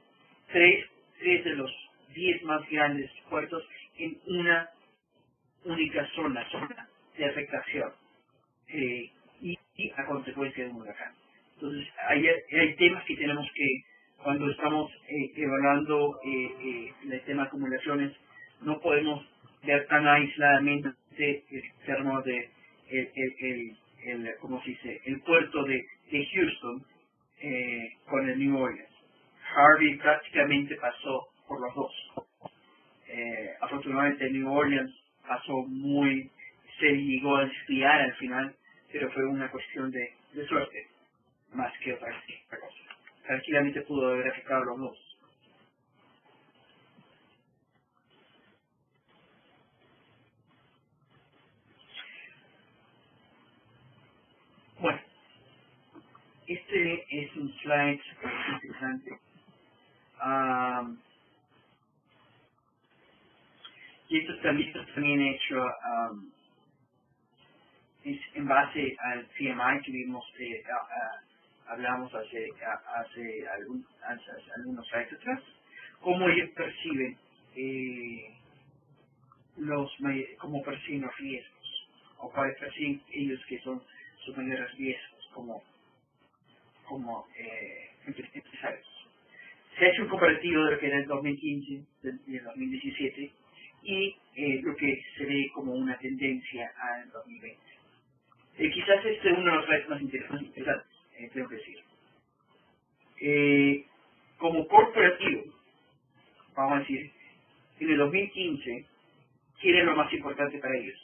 tres de los 10 más grandes puertos en una única zona de afectación y a consecuencia de un huracán. Entonces, hay temas que tenemos que, cuando estamos evaluando el tema de acumulaciones, no podemos ver tan aisladamente el termo de ¿cómo se dice? El puerto de Houston con el New Orleans. Harvey prácticamente pasó por los dos. Afortunadamente New Orleans se llegó a desviar al final, pero fue una cuestión de suerte, más que otra cosa. Tranquilamente pudo haber afectado a los dos. Bueno, este es un slide súper interesante. Y estos también hecho es en base al CMI que vimos, hablamos hace algunos slides atrás, cómo ellos perciben cómo perciben los riesgos, o cuáles perciben ellos que son sus mayores riesgos como empresarios. Se ha hecho un comparativo de lo que era el 2015 y el 2017 y lo que se ve como una tendencia al 2020. Quizás este es uno de los slides más interesantes, tengo que decir. Como corporativo, vamos a decir, en el 2015, ¿quién es lo más importante para ellos?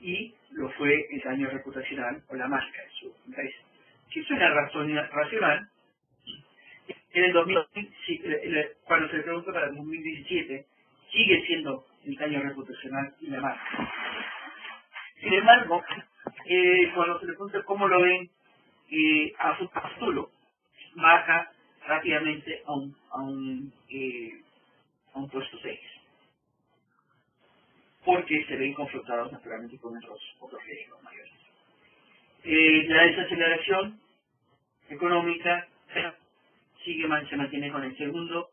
Y lo fue el daño reputacional o la marca de su empresa. Si es una razón racional, en el 2000, cuando se le pregunta para el 2017, sigue siendo el daño reputacional y la marca. Sin embargo, cuando se le pregunta cómo lo ven a futuro, baja rápidamente a un puesto 6, porque se ven confrontados naturalmente con otros riesgos mayores. La desaceleración económica se mantiene con el segundo.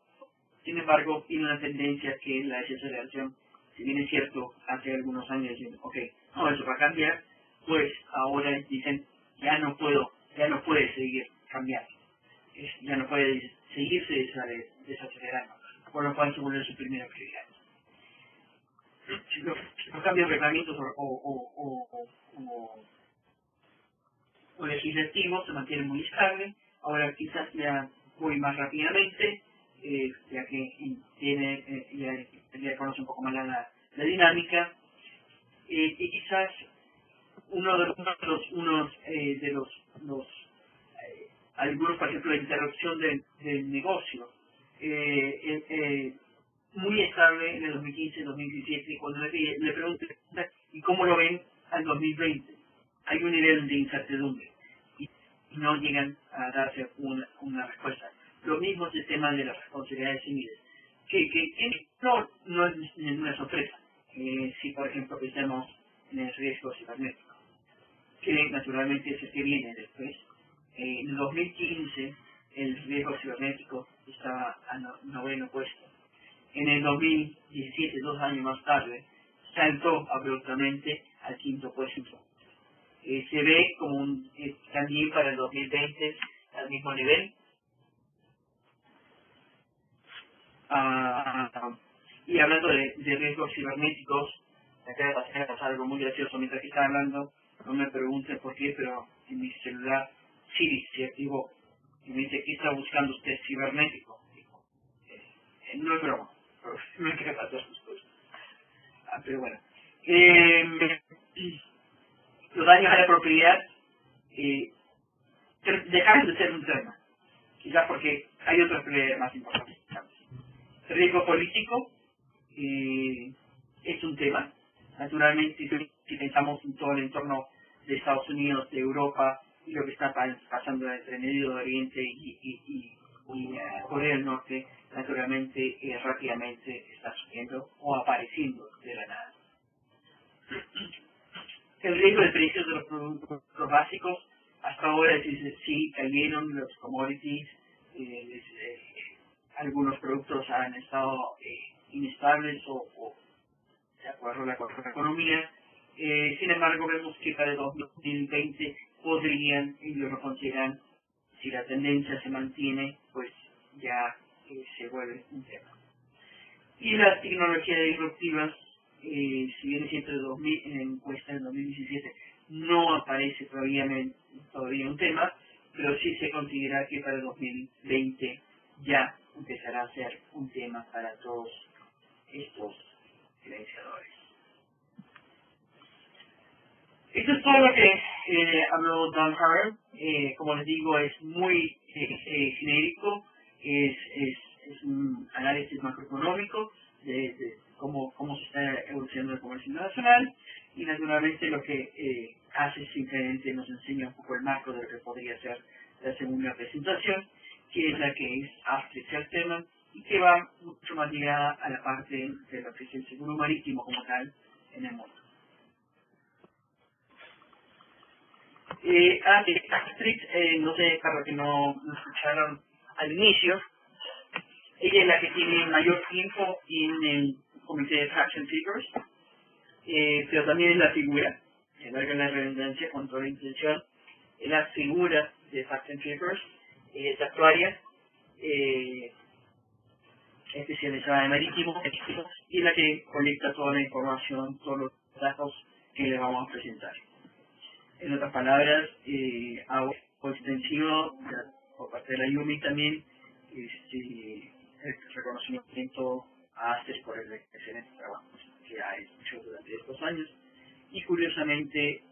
Sin embargo, tiene una tendencia que la desaceleración, si bien es cierto, hace algunos años dicen, ok, no, eso va a cambiar, pues ahora dicen, ya no puede seguir cambiando, ya no puede seguirse desacelerando, por lo cual se vuelve su primera prioridad. Los cambios de reglamentos o legislativos se mantienen muy estables. Ahora quizás ya voy más rápidamente, ya que ya conoce un poco más la dinámica. Y quizás uno de algunos, por ejemplo, la interrupción del negocio, muy estable en el 2015, 2017, cuando le pregunté, ¿y cómo lo ven al 2020? Hay un nivel de incertidumbre y no llegan a darse una respuesta. Lo mismo es el tema de las responsabilidades civiles, que no es ninguna sorpresa. Si, por ejemplo, pensamos en el riesgo cibernético, que naturalmente es el que viene después. En el 2015, el riesgo cibernético estaba a noveno puesto. En el 2017, 2 años más tarde, saltó abruptamente al quinto puesto. Se ve como también para el 2020 al mismo nivel. Y hablando de riesgos cibernéticos, acaba de pasar algo muy gracioso mientras que estaba hablando. No me pregunten por qué, pero en mi celular Siri se activó y me dice, ¿qué está buscando usted cibernético? No es broma, pero me queda para todas sus cosas. Pero bueno. Los daños a la propiedad dejaron de ser un tema, quizás porque hay otros problemas más importantes. El riesgo político es un tema. Naturalmente, si pensamos en todo el entorno de Estados Unidos, de Europa, y lo que está pasando entre Medio Oriente y Corea del Norte, naturalmente, rápidamente está subiendo o apareciendo de la nada. El riesgo de precios de los productos básicos, hasta ahora sí cayeron los commodities, algunos productos han estado inestables o de acuerdo a la economía. Sin embargo, vemos que para el 2020 podrían, ellos lo consideran, si la tendencia se mantiene, pues ya se vuelve un tema. Y las tecnologías disruptivas, si bien es cierto en la encuesta del 2017 no aparece todavía un tema, pero sí se considera que para el 2020 ya empezará a ser un tema para todos estos silenciadores. Esto es todo lo que habló Dan Harrell. Como les digo, es muy genérico, es un análisis macroeconómico de cómo se está evolucionando el comercio internacional, y naturalmente lo que hace simplemente nos enseña un poco el macro de lo que podría ser la segunda presentación, que es la que es abstracta al tema y que va mucho más ligada a la parte de lo que es el seguro marítimo como tal en el mundo. Astrid, no sé, para que no escucharon al inicio, ella es la que tiene mayor tiempo en el comité de Facts and Figures, pero también es la figura, valga la redundancia con toda la intención, es la figura de Facts and Figures, es actuaria, especializada en marítimo, y es la que colecta toda la información, todos los datos que le vamos a presentar. En otras palabras, hago extensivo por parte de la IUMI también el reconocimiento a Astrid por el excelente trabajo que ha hecho durante estos años. Y curiosamente,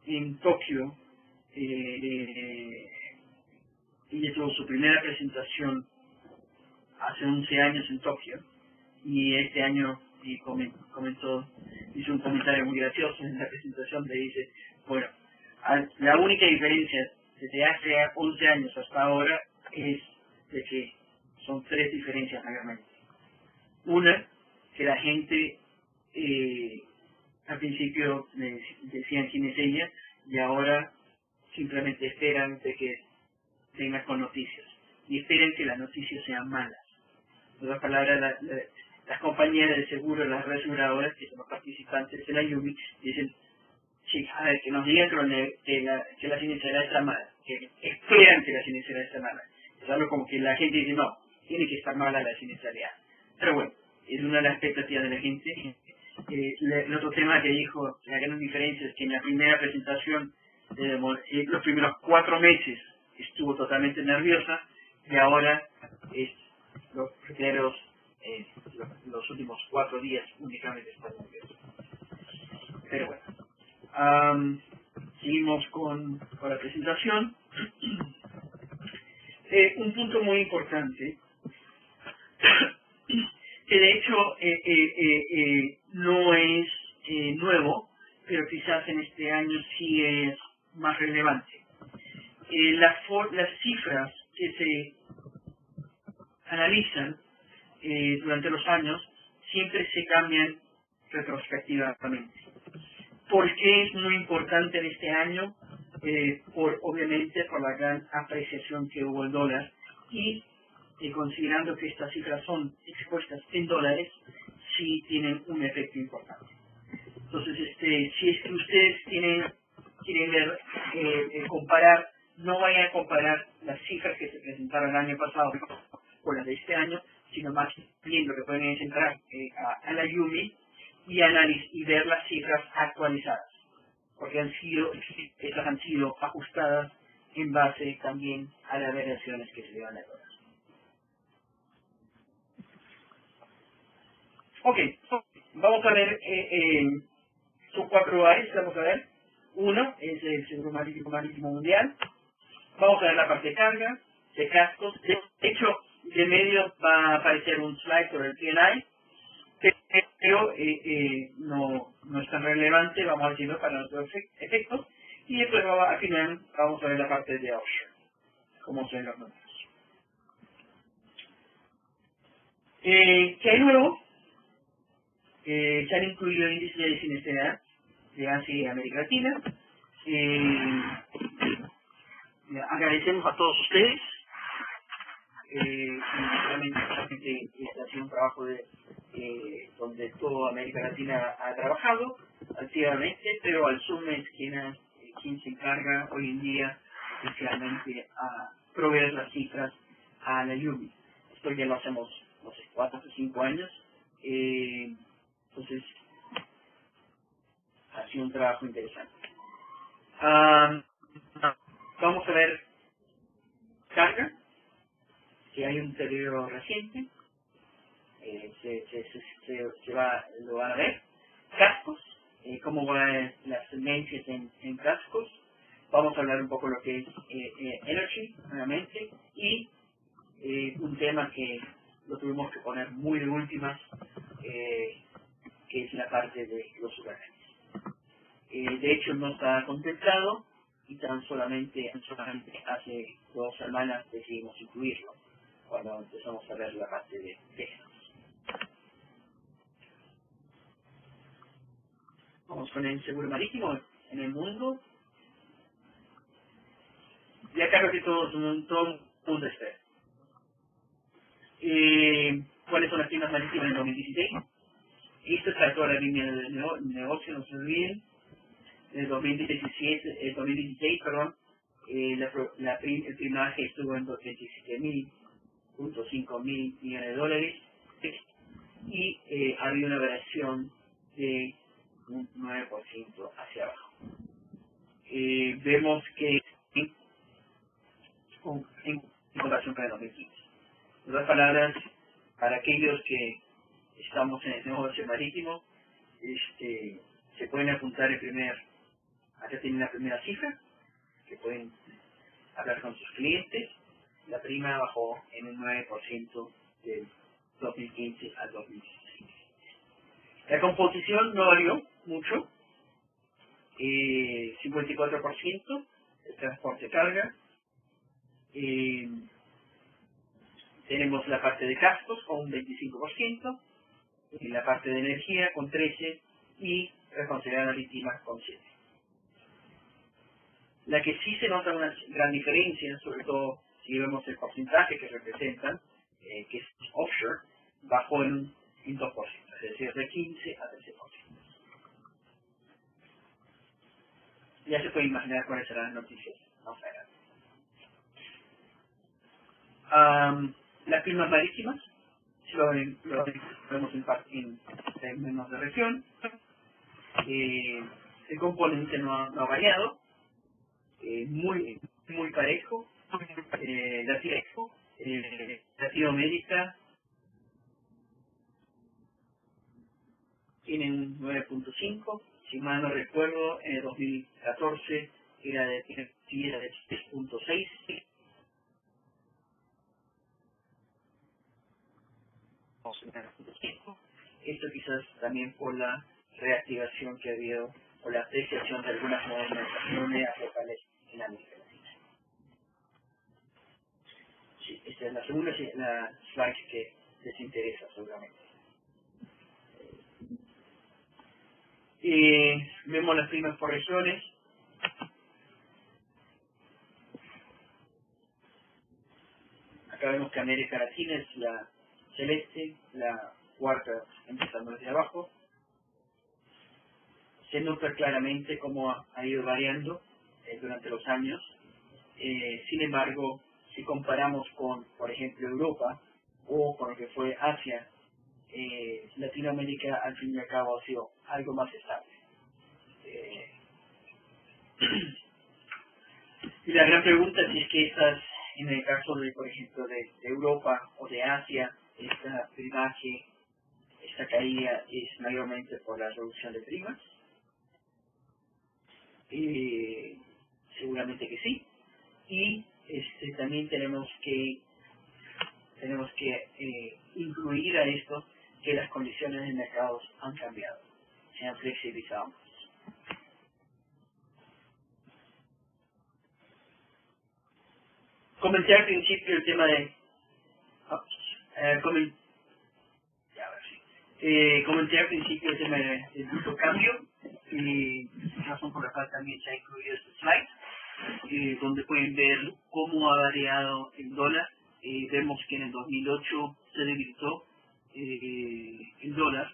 en Tokio, ella tuvo su primera presentación hace 11 años en Tokio, y este año hizo un comentario muy gracioso en la presentación, le dice, bueno, la única diferencia desde hace 11 años hasta ahora es de que son 3 diferencias mayormente. Una, que la gente al principio decían quién es ella, y ahora simplemente esperan de que tengas con noticias, y esperan que las noticias sean malas. En otras palabras, las compañías de seguro, las aseguradoras, que son los participantes de la IUMI, dicen, sí, a ver, que nos digan que la siniestralidad está mala, que esperan que la siniestralidad está mala. Es algo como que la gente dice, no, tiene que estar mala la siniestralidad. Pero bueno, es una de las expectativas de la gente. El otro tema que dijo, la gran diferencia es que en la primera presentación, los primeros 4 meses estuvo totalmente nerviosa, y ahora los primeros, los últimos 4 días únicamente está nerviosa. Pero bueno, seguimos con la presentación. Un punto muy importante que de hecho no es nuevo, pero quizás en este año sí es más relevante. Las cifras que se analizan durante los años siempre se cambian retrospectivamente. ¿Por qué es muy importante en este año? Obviamente por la gran apreciación que hubo el dólar y considerando que estas cifras son expuestas en dólares, sí tienen un efecto importante. Entonces, si es que ustedes quieren ver, comparar, no vayan a comparar las cifras que se presentaron el año pasado con las de este año, sino más bien lo que pueden es entrar a la Yumi y ver las cifras actualizadas, porque estas han sido ajustadas en base también a las variaciones que se llevan a todas. Ok, vamos a ver, son 4 áreas, vamos a ver. Uno es el Seguro Marítimo Mundial. Vamos a ver la parte de carga, de cascos. De hecho, de medio va a aparecer un slide sobre el P&I, pero no es tan relevante, vamos a decirlo, para nuestros efectos. Y después al final vamos a ver la parte de offshore, cómo se ven los números. ¿Qué hay nuevo? Se han incluido índices de siniestralidad de Asia y América Latina. Agradecemos a todos ustedes. Y realmente este ha sido un trabajo donde toda América Latina ha trabajado activamente, pero al Zoom es quien se encarga hoy en día especialmente a proveer las cifras a la Yumi. Esto ya lo hacemos, no sé, 4 o 5 años. Entonces, ha sido un trabajo interesante. Vamos a ver carga, si hay un deterioro reciente, lo van a ver. Cascos, cómo van las tendencias en cascos. Vamos a hablar un poco de lo que es energy, nuevamente, y un tema que lo tuvimos que poner muy de últimas, que es la parte de los huracanes. De hecho, no está contemplado y tan solamente hace 2 semanas decidimos incluirlo cuando empezamos a ver la parte de Texas. Vamos con el seguro marítimo en el mundo. Y acá creo que todo el mundo espera. ¿Cuáles son las primas marítimas en 2016? Esto está toda la línea de negocio, no se olviden. En el 2016, perdón, el primaje estuvo en 27.5 mil millones de dólares y había una variación de un 9% hacia abajo. Vemos que en comparación con el 2015. En otras palabras, para aquellos que estamos en el negocio marítimo, se pueden apuntar acá tienen la primera cifra, que pueden hablar con sus clientes. La prima bajó en un 9% del 2015 al 2016. La composición no varió mucho, 54% el transporte de carga. Tenemos la parte de gastos con un 25%, la parte de energía con 13% y responsabilidad marítima con 7%. La que sí se nota una gran diferencia, sobre todo si vemos el porcentaje que representan, que es offshore, bajó en 2%, es decir, de 15 a 13%. Ya se puede imaginar cuáles serán las noticias más adelante. Las primas marítimas, lo vemos en términos de región. El componente no ha variado, muy parejo. Latinoamérica tiene un 9.5, si mal no recuerdo, en el 2014 era de 3.6. Esto quizás también por la reactivación que ha habido o la apreciación de algunas monedas locales en América Latina. Sí, esta es la segunda la slide que les interesa seguramente. Vemos las primas por regiones. Acá vemos que América Latina es la celeste, la cuarta empezando desde abajo. Se nota claramente cómo ha ido variando durante los años. Sin embargo, si comparamos con, por ejemplo, Europa o con lo que fue Asia, Latinoamérica al fin y al cabo ha sido algo más estable. Y la gran pregunta es si es que estas, en el caso de, por ejemplo, de Europa o de Asia, esta primaje, esta caída es mayormente por la reducción de primas. Seguramente que sí. Y también tenemos que incluir a esto que las condiciones de mercados han cambiado, se han flexibilizado. Comenté al principio el tema de comenté al principio el tema del tipo cambio, razón por la cual también se ha incluido este slide, donde pueden ver cómo ha variado el dólar. Vemos que en el 2008 se debilitó el dólar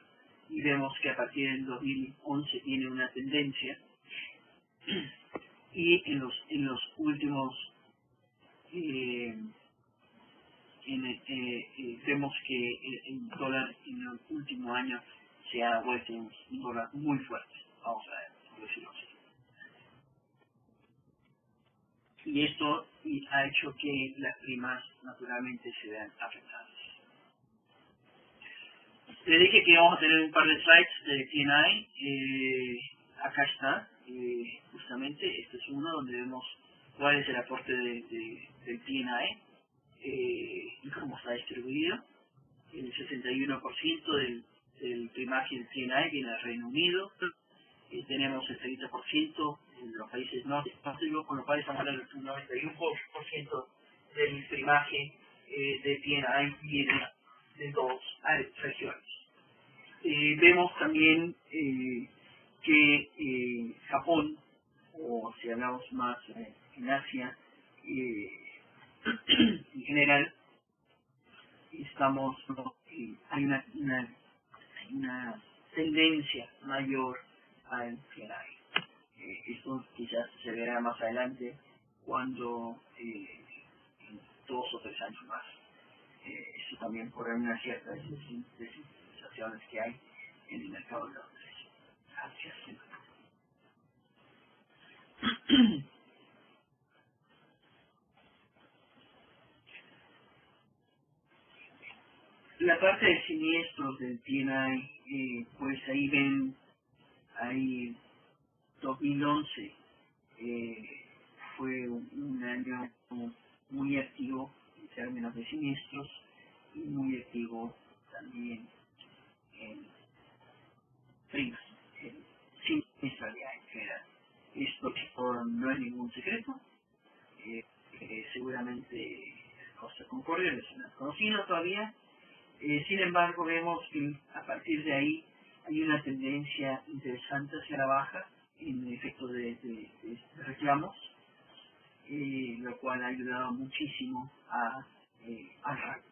y vemos que a partir del 2011 tiene una tendencia y en los últimos vemos que el dólar en el último año se ha vuelto un dólar muy fuerte, vamos a decirlo así. Y esto ha hecho que las primas naturalmente se vean afectadas. Les dije que vamos a tener un par de slides de P&I. Acá está, justamente, este es uno donde vemos cuál es el aporte del P&I y cómo está distribuido. El 61% del primaje del P&I viene del Reino Unido. Tenemos el 30% en los países nórdicos, con lo cual estamos hablando del 91% del primaje de P&I viene de dos regiones. Vemos también que Japón, o si hablamos más en Asia, en general, hay una tendencia mayor al P&I. Esto quizás se verá más adelante cuando en 2 o 3 años más. Eso también por una cierta desinflaciones que hay en el mercado de Londres. Gracias. La parte de siniestros del P&I, pues ahí ven, ahí 2011 fue un año muy activo en términos de siniestros y muy activo también en primas, en siniestralidad en general. Esto no es ningún secreto. Seguramente Costa Concordia es una desconocida todavía. Sin embargo, vemos que a partir de ahí hay una tendencia interesante hacia la baja en el efecto de reclamos, lo cual ha ayudado muchísimo al rango.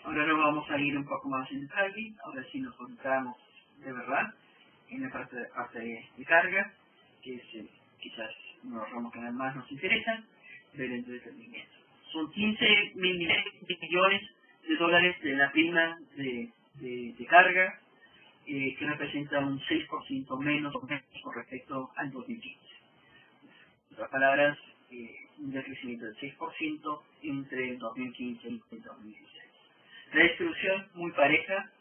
Ahora nos vamos a ir un poco más en detalle, ahora sí nos concentramos de verdad en la parte de carga, que es quizás uno de los ramos que más nos interesan, del entretenimiento. Son 15 mil millones de dólares de la prima de carga, que representa un 6% menos con respecto al 2015. En otras palabras, un decrecimiento del 6% entre el 2015 y el 2016. La distribución muy pareja,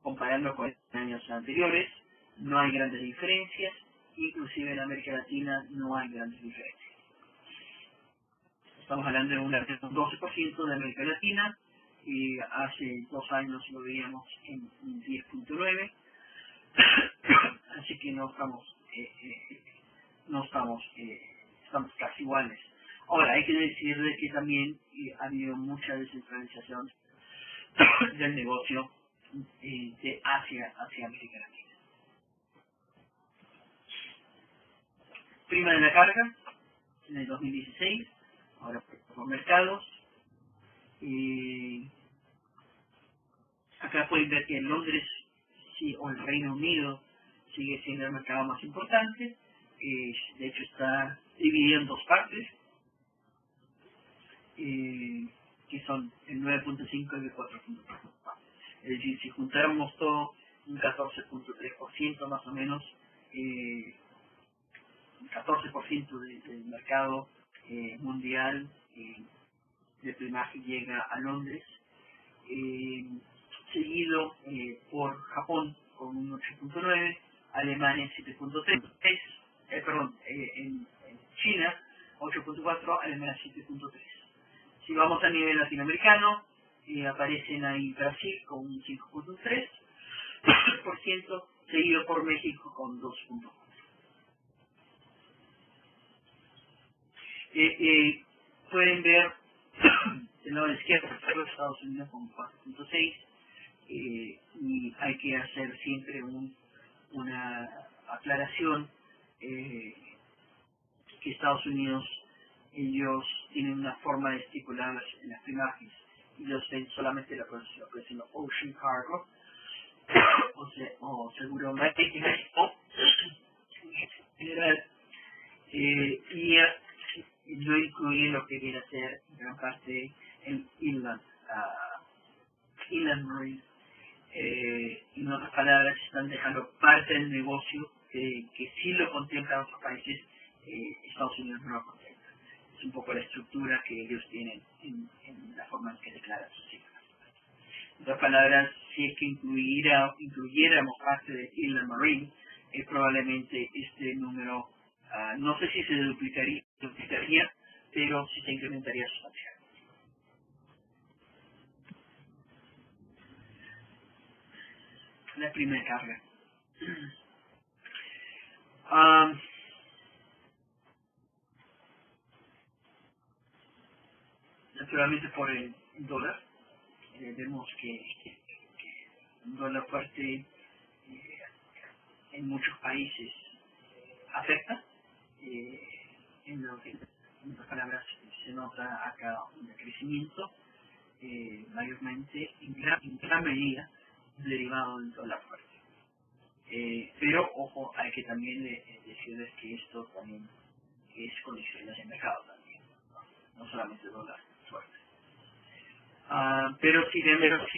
comparando con años anteriores, no hay grandes diferencias, inclusive en América Latina no hay grandes diferencias. Estamos hablando de un 12% de América Latina, y hace 2 años lo veíamos en 10.9%, así que estamos casi iguales. Ahora, hay que decir de que también ha habido mucha descentralización del negocio de Asia hacia América Latina. Prima de la carga en el 2016, ahora por mercados. Acá pueden ver que en Londres o el Reino Unido sigue siendo el mercado más importante. De hecho está dividido en 2 partes, que son el 9.5 y el 4.4. Es decir, si juntáramos todo, un 14.3% más o menos, un 14% del mercado mundial de plumaje llega a Londres, seguido por Japón con un 8.9, Alemania 7.3, en China 8.4, Alemania 7.3. Si vamos a nivel latinoamericano, aparecen ahí Brasil con un 5.3%, seguido por México con 2.4. Pueden ver del lado izquierdo Estados Unidos con 4.6, y hay que hacer siempre una aclaración, que Estados Unidos, ellos tienen una forma de estipular las imágenes. Ellos ven solamente lo que es el Ocean Cargo, o seguro marítimo en general, y no incluye lo que viene a ser gran parte el inland marine. En otras palabras, están dejando parte del negocio que sí lo contemplan otros países. Estados Unidos no lo contempla. Es un poco la estructura que ellos tienen en la forma en que declaran sus cifras. En otras palabras, si es que incluyéramos parte del inland marine, probablemente este número, no sé si se duplicaría, pero sí se incrementaría sustancialmente. La primera carga. Naturalmente por el dólar, vemos que un dólar fuerte en muchos países afecta. En otras palabras, se nota acá un decrecimiento, mayormente en gran medida derivado del dólar fuerte. Pero ojo, hay que también decirles que esto también es condiciones de mercado también, no solamente dólar fuerte. Pero si vemos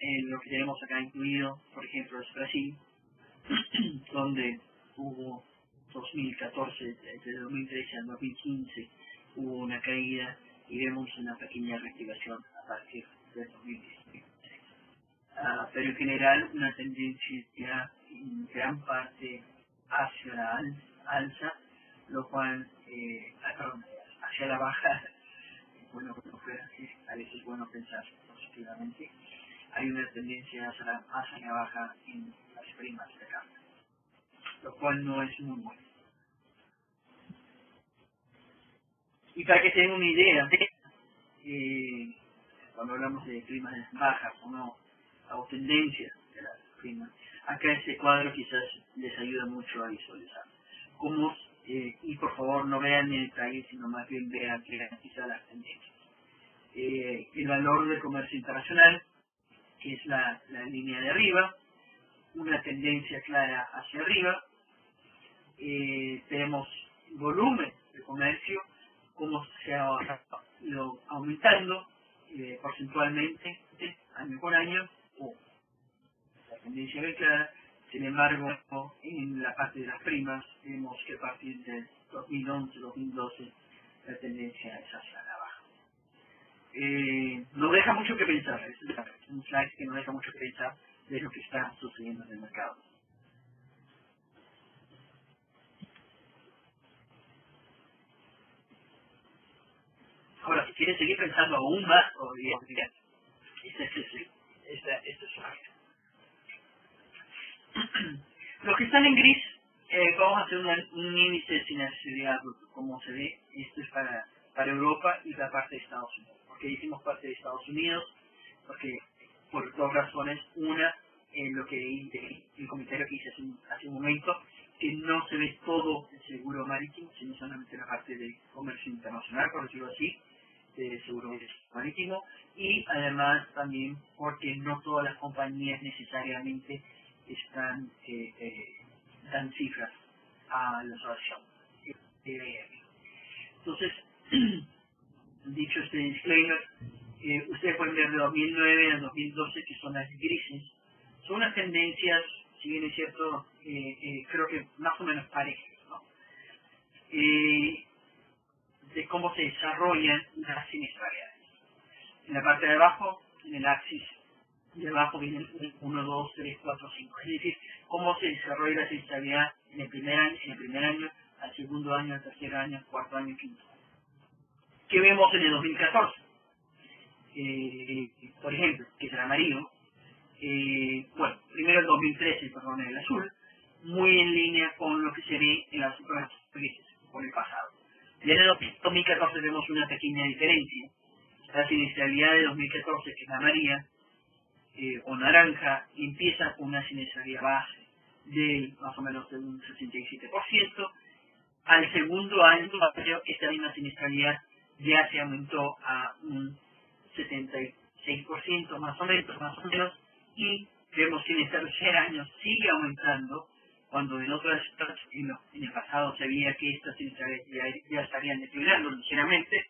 en lo que tenemos acá incluido, por ejemplo, es Brasil, donde hubo 2014, desde 2013 al 2015, hubo una caída y vemos una pequeña reactivación a partir del 2016. Pero en general una tendencia en gran parte hacia la alza, lo cual, hacia la baja. Bueno, a veces es bueno pensar positivamente. Hay una tendencia hacia la baja en las primas de carga, lo cual no es muy bueno. Y para que tengan una idea, cuando hablamos de primas bajas o no, o tendencias de las primas, acá este cuadro quizás les ayuda mucho a visualizar cómo, y por favor no vean en detalle, sino más bien vean quizás las tendencias. El valor del comercio internacional, que es la línea de arriba, una tendencia clara hacia arriba. Tenemos volumen de comercio, cómo se ha ido aumentando porcentualmente año por año, la tendencia muy clara. Sin embargo, en la parte de las primas, vemos que a partir del 2011-2012 la tendencia es hacia la baja. No deja mucho que pensar, es un slide que no deja mucho que pensar de lo que está sucediendo en el mercado. Ahora, si quieres seguir pensando aún más, podría ser esta slide. Los que están en gris, vamos a hacer un índice de siniestralidad bruto. Como se ve, esto es para Europa y la parte de Estados Unidos. ¿Por qué hicimos parte de Estados Unidos? Porque por dos razones. Una, lo que el comentario que hice hace un momento, que no se ve todo el seguro marítimo, sino solamente la parte de comercio internacional, por decirlo así, de seguro marítimo, y además también porque no todas las compañías necesariamente dan cifras a la asociación. Entonces, dicho este disclaimer, ustedes pueden ver de 2009 a 2012 que son las grises. Son unas tendencias, si bien es cierto, creo que más o menos parejas, ¿no? De cómo se desarrollan las siniestralidades. En la parte de abajo, en el axis de abajo vienen 1, 2, 3, 4, 5. Es decir, cómo se desarrolla la siniestralidad en el primer año, al segundo año, al tercer año, al cuarto año, quinto. ¿Qué vemos en el 2014? Por ejemplo, que es el amarillo. Bueno, primero el 2013, perdón, el azul, muy en línea con lo que se ve en las otras grises, con el pasado. Ya en el 2014 vemos una pequeña diferencia. La siniestralidad de 2014, que es la amarilla o naranja, empieza con una siniestralidad base de más o menos de un 67%. Al segundo año, esta misma siniestralidad ya se aumentó a un 76% más o menos, y vemos que en el tercer año sigue aumentando, cuando en el pasado se veía que estas siniestralidades ya estarían declinando ligeramente.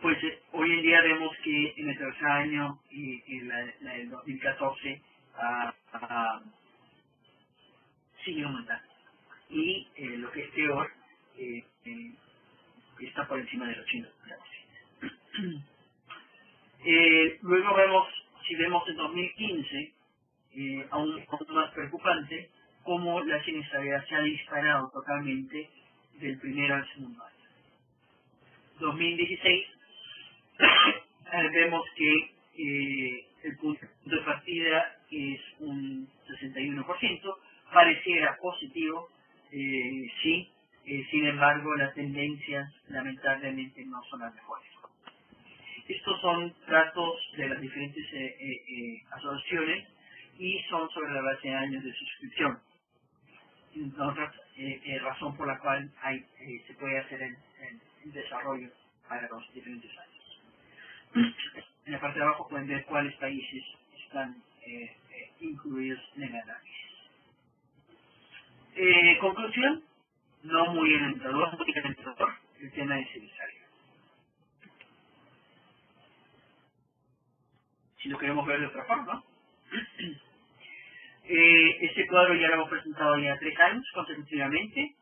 Pues hoy en día vemos que en el tercer año y en la del 2014 sigue aumentando. Y lo que es peor, está por encima del 80%. Luego vemos, si vemos en 2015, aún más preocupante, cómo la siniestralidad se ha disparado totalmente del primero al segundo año. 2016, vemos que el punto de partida es un 61%, pareciera positivo, sí, sin embargo las tendencias lamentablemente no son las mejores. Estos son datos de las diferentes asociaciones y son sobre la base de años de suscripción. Otra razón por la cual se puede hacer el desarrollo para los diferentes años. En la parte de abajo pueden ver cuáles países están incluidos en el análisis. Conclusión, no muy alentador el tema de siniestralidad. Si lo queremos ver de otra forma, este cuadro ya lo hemos presentado ya 3 años consecutivamente.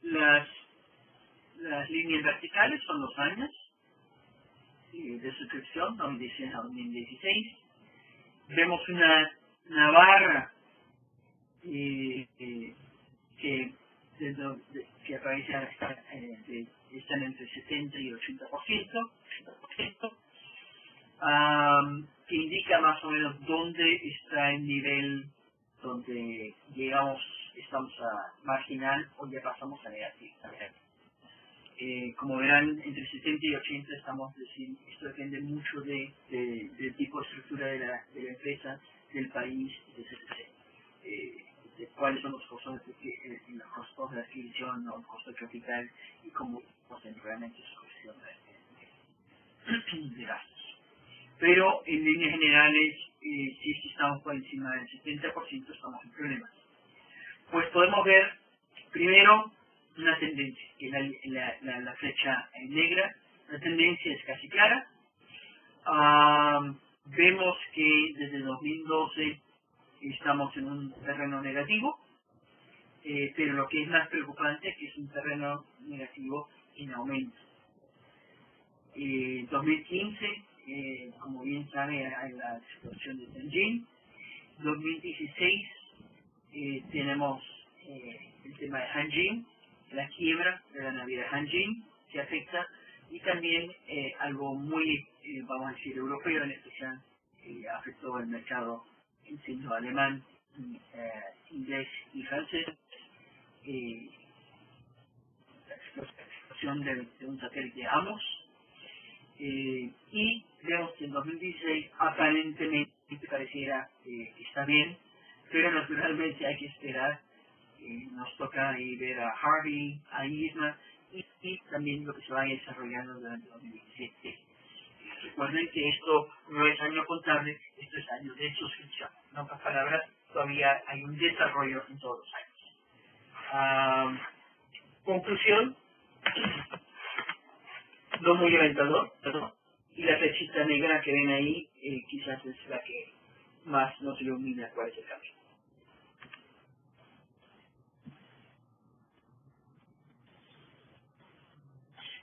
Las líneas verticales son los años de suscripción, 2016 a 2016. Vemos una barra que aparece están entre 70 y 80%, que indica más o menos dónde está el nivel donde llegamos, estamos a marginal o ya pasamos a negativo. Como verán, entre 70 y 80 estamos diciendo, esto depende mucho del tipo de estructura de la empresa, del país, etc. De cuáles son los costos de adquisición o el costo de capital y cómo realmente su gestión de gastos. Pero en líneas generales, si estamos por encima del 70%, estamos en problemas. Pues podemos ver primero una tendencia, que es la flecha negra. La tendencia es casi clara. Vemos que desde 2012 estamos en un terreno negativo, pero lo que es más preocupante es que es un terreno negativo en aumento. 2015, como bien sabe, hay la explosión de Tianjin. 2016 tenemos el tema de Hanjin, la quiebra de la naviera Hanjin se afecta, y también algo muy, vamos a decir, europeo en especial, afectó el mercado en siendo alemán, inglés y francés. La explosión de un satélite AMOS, y vemos que en 2016 aparentemente pareciera que está bien, pero naturalmente hay que esperar. Nos toca ahí ver a Harvey, a Irma, y también lo que se vaya desarrollando durante 2017. Recuerden que esto no es año contable, esto es año de suscripción. En otras palabras, todavía hay un desarrollo en todos los años. Conclusión, no muy alentador, ¿no? Y la flechita negra que ven ahí quizás es la que más nos ilumina cuál es el cambio.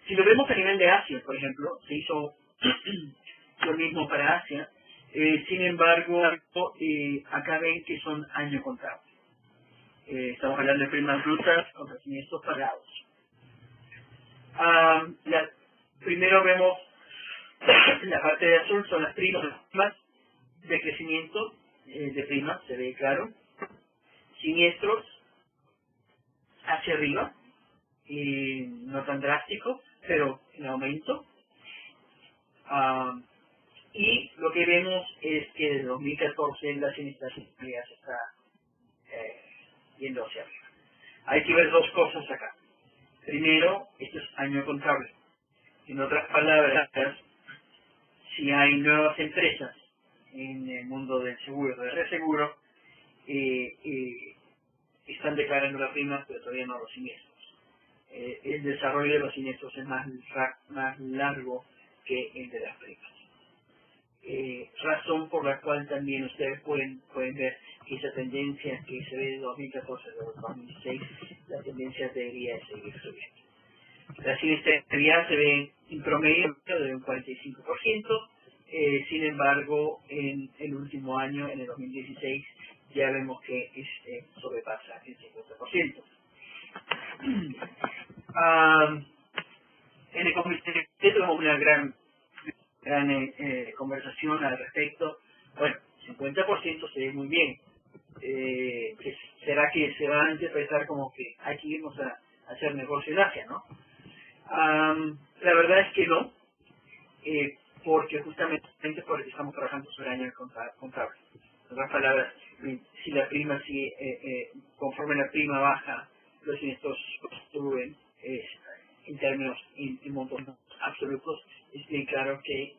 Si lo vemos a nivel de Asia, por ejemplo, se hizo lo mismo para Asia. Sin embargo, acá ven que son año contado. Estamos hablando de primas brutas contra siniestros pagados. Primero vemos la parte de azul, son las primas de crecimiento de primas, se ve claro. Siniestros hacia arriba, no tan drástico, pero en aumento. Y lo que vemos es que desde 2014 la siniestración se está yendo hacia arriba. Hay que ver dos cosas acá. Primero, esto es año contable. En otras palabras, si hay nuevas empresas en el mundo del seguro, del reseguro, están declarando las primas, pero todavía no los siniestros. El desarrollo de los siniestros es más largo que el de las primas. Razón por la cual también ustedes pueden ver que esa tendencia que se ve de 2014 a 2016, la tendencia debería seguir subiendo. La siniestralidad se ve en promedio de un 45%, sin embargo, en el último año, en el 2016, ya vemos que sobrepasa el 50%. En el comité tuvimos una gran conversación al respecto. Bueno, 50% se ve muy bien. ¿Será que se va a interpretar como que hay que irnos a hacer negocio en Asia, no? La verdad es que no, porque justamente porque estamos trabajando sobre año contable. En otras palabras, si la prima conforme la prima baja, los siniestros suben en términos, en montos absolutos. Es bien claro que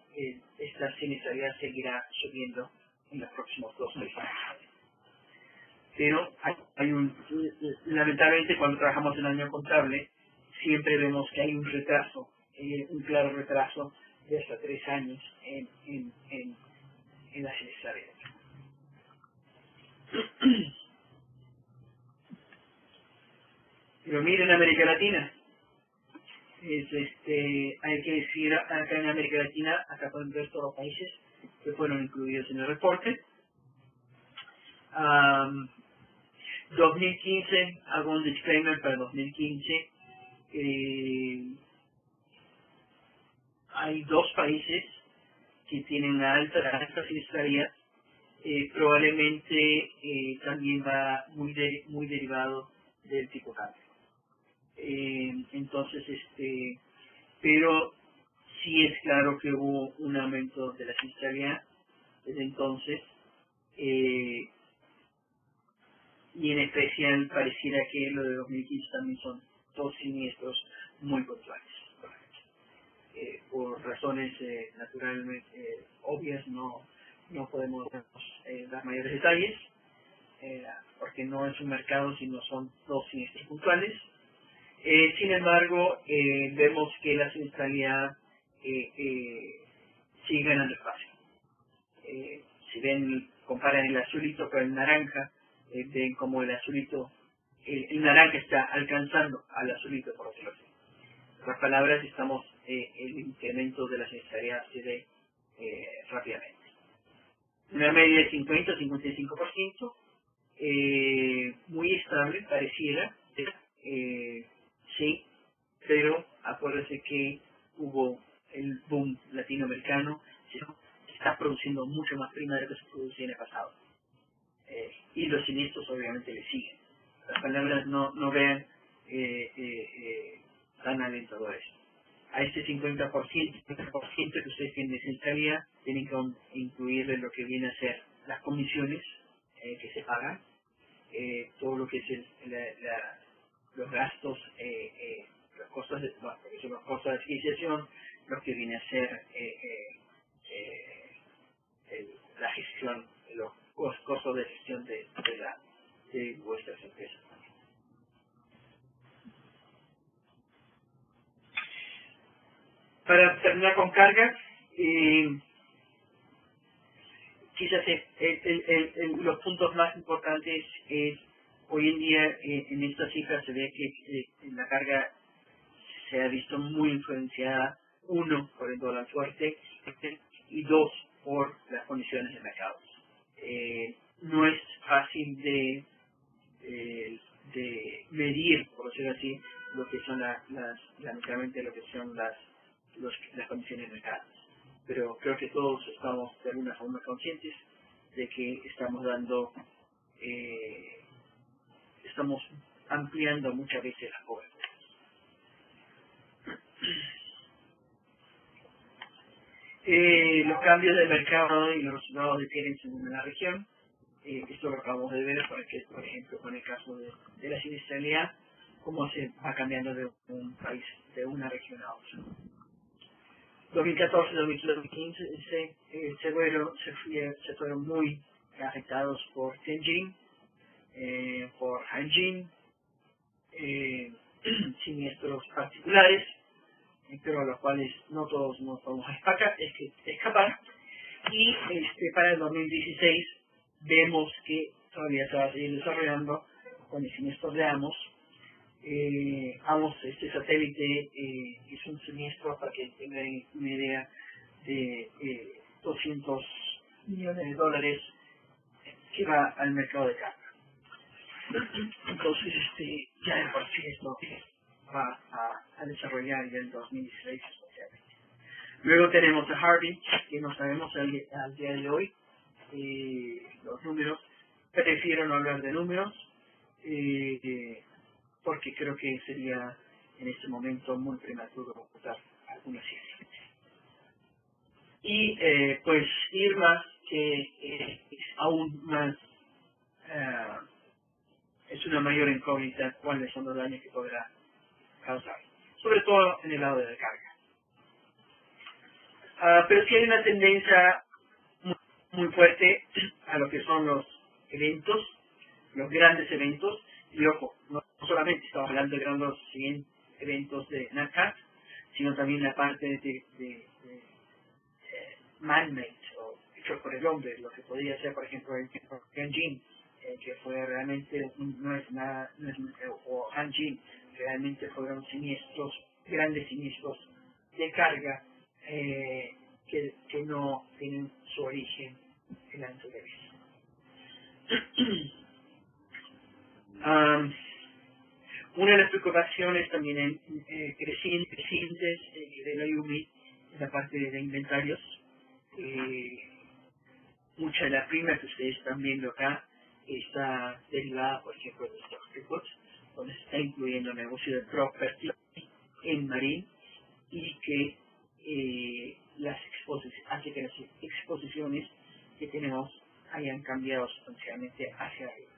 esta siniestralidad seguirá subiendo en los próximos 2 o 3 años. Pero lamentablemente cuando trabajamos en año contable, siempre vemos que hay un retraso, un claro retraso de hasta 3 años en la siniestralidad. Pero miren América Latina. Hay que decir acá en América Latina, acá pueden ver todos los países que fueron incluidos en el reporte. 2015, hago un disclaimer para 2015. Hay 2 países que tienen una alta siniestralidad. Probablemente también va muy derivado del tipo de cambio. Entonces, pero sí es claro que hubo un aumento de la siniestralidad desde entonces, y en especial pareciera que lo de 2015 también son 2 siniestros muy puntuales. Por razones naturalmente obvias no podemos dar mayores detalles, porque no es un mercado, sino son 2 siniestros puntuales. Sin embargo, vemos que la siniestralidad sigue ganando espacio. Si comparan el azulito con el naranja, ven como el azulito, el naranja está alcanzando al azulito, por decirlo así. En otras palabras, el incremento de la siniestralidad se ve rápidamente. Una media de 50-55%, muy estable, pareciera, que hubo el boom latinoamericano, se está produciendo mucho más prima de lo que se producía en el pasado. Y los siniestros obviamente le siguen. Las palabras no vean tan alentadores. A este 50% que ustedes tienen de centralidad, tienen que incluirle lo que viene a ser las comisiones que se pagan, todo lo que es los gastos, los costos de, bueno, lo que son los costos de adquisición, lo que viene a ser la gestión, los costos de gestión de vuestras empresas. Para terminar con carga, quizás los puntos más importantes es, hoy en día en esta cifra se ve que la carga se ha visto muy influenciada, uno, por el dólar fuerte, y dos, por las condiciones de mercado. No es fácil de medir, por decirlo así, lo que son lamentablemente lo que son las condiciones de mercado. Pero creo que todos estamos de alguna forma conscientes de que estamos ampliando muchas veces las coberturas. Los cambios de mercado y los resultados difieren según la región. Esto lo acabamos de ver, por ejemplo, con el caso de la siniestralidad, cómo se va cambiando de un país, de una región a otra. 2014-2015 se fueron muy afectados por Tianjin, por Hanjin, siniestros particulares, pero a los cuales no todos nos podemos escapar. Y para el 2016 vemos que todavía se va a seguir desarrollando con el siniestro de Amos. Amos, este satélite, es un siniestro, para que tengan una idea, de $200 millones que va al mercado de carga. Entonces, ya de por sí esto va a desarrollar ya en 2016 especialmente. Luego tenemos a Harvey, que no sabemos al día de hoy los números. Prefiero no hablar de números, porque creo que sería en este momento muy prematuro dar alguna cifra. Y pues Irma, que es aún más, es una mayor incógnita cuáles son los daños que podrá causar, sobre todo en el lado de la carga. Pero sí hay una tendencia muy fuerte a lo que son los eventos, los grandes eventos, y ojo, no solamente estamos hablando de grandes eventos de NatCat, sino también la parte de man-made, o hecho por el hombre, lo que podría ser, por ejemplo, el Tianjin, que fue realmente, o Hanjin, realmente fueron grandes siniestros de carga, que no tienen su origen en la naturaleza. Una de las preocupaciones también crecientes de la IUMI es la parte de inventarios. Mucha de la prima que ustedes están viendo acá está derivada, por ejemplo, de estos reports, donde se está incluyendo el negocio de property en Marín, y que hace que las exposiciones que tenemos hayan cambiado sustancialmente hacia arriba.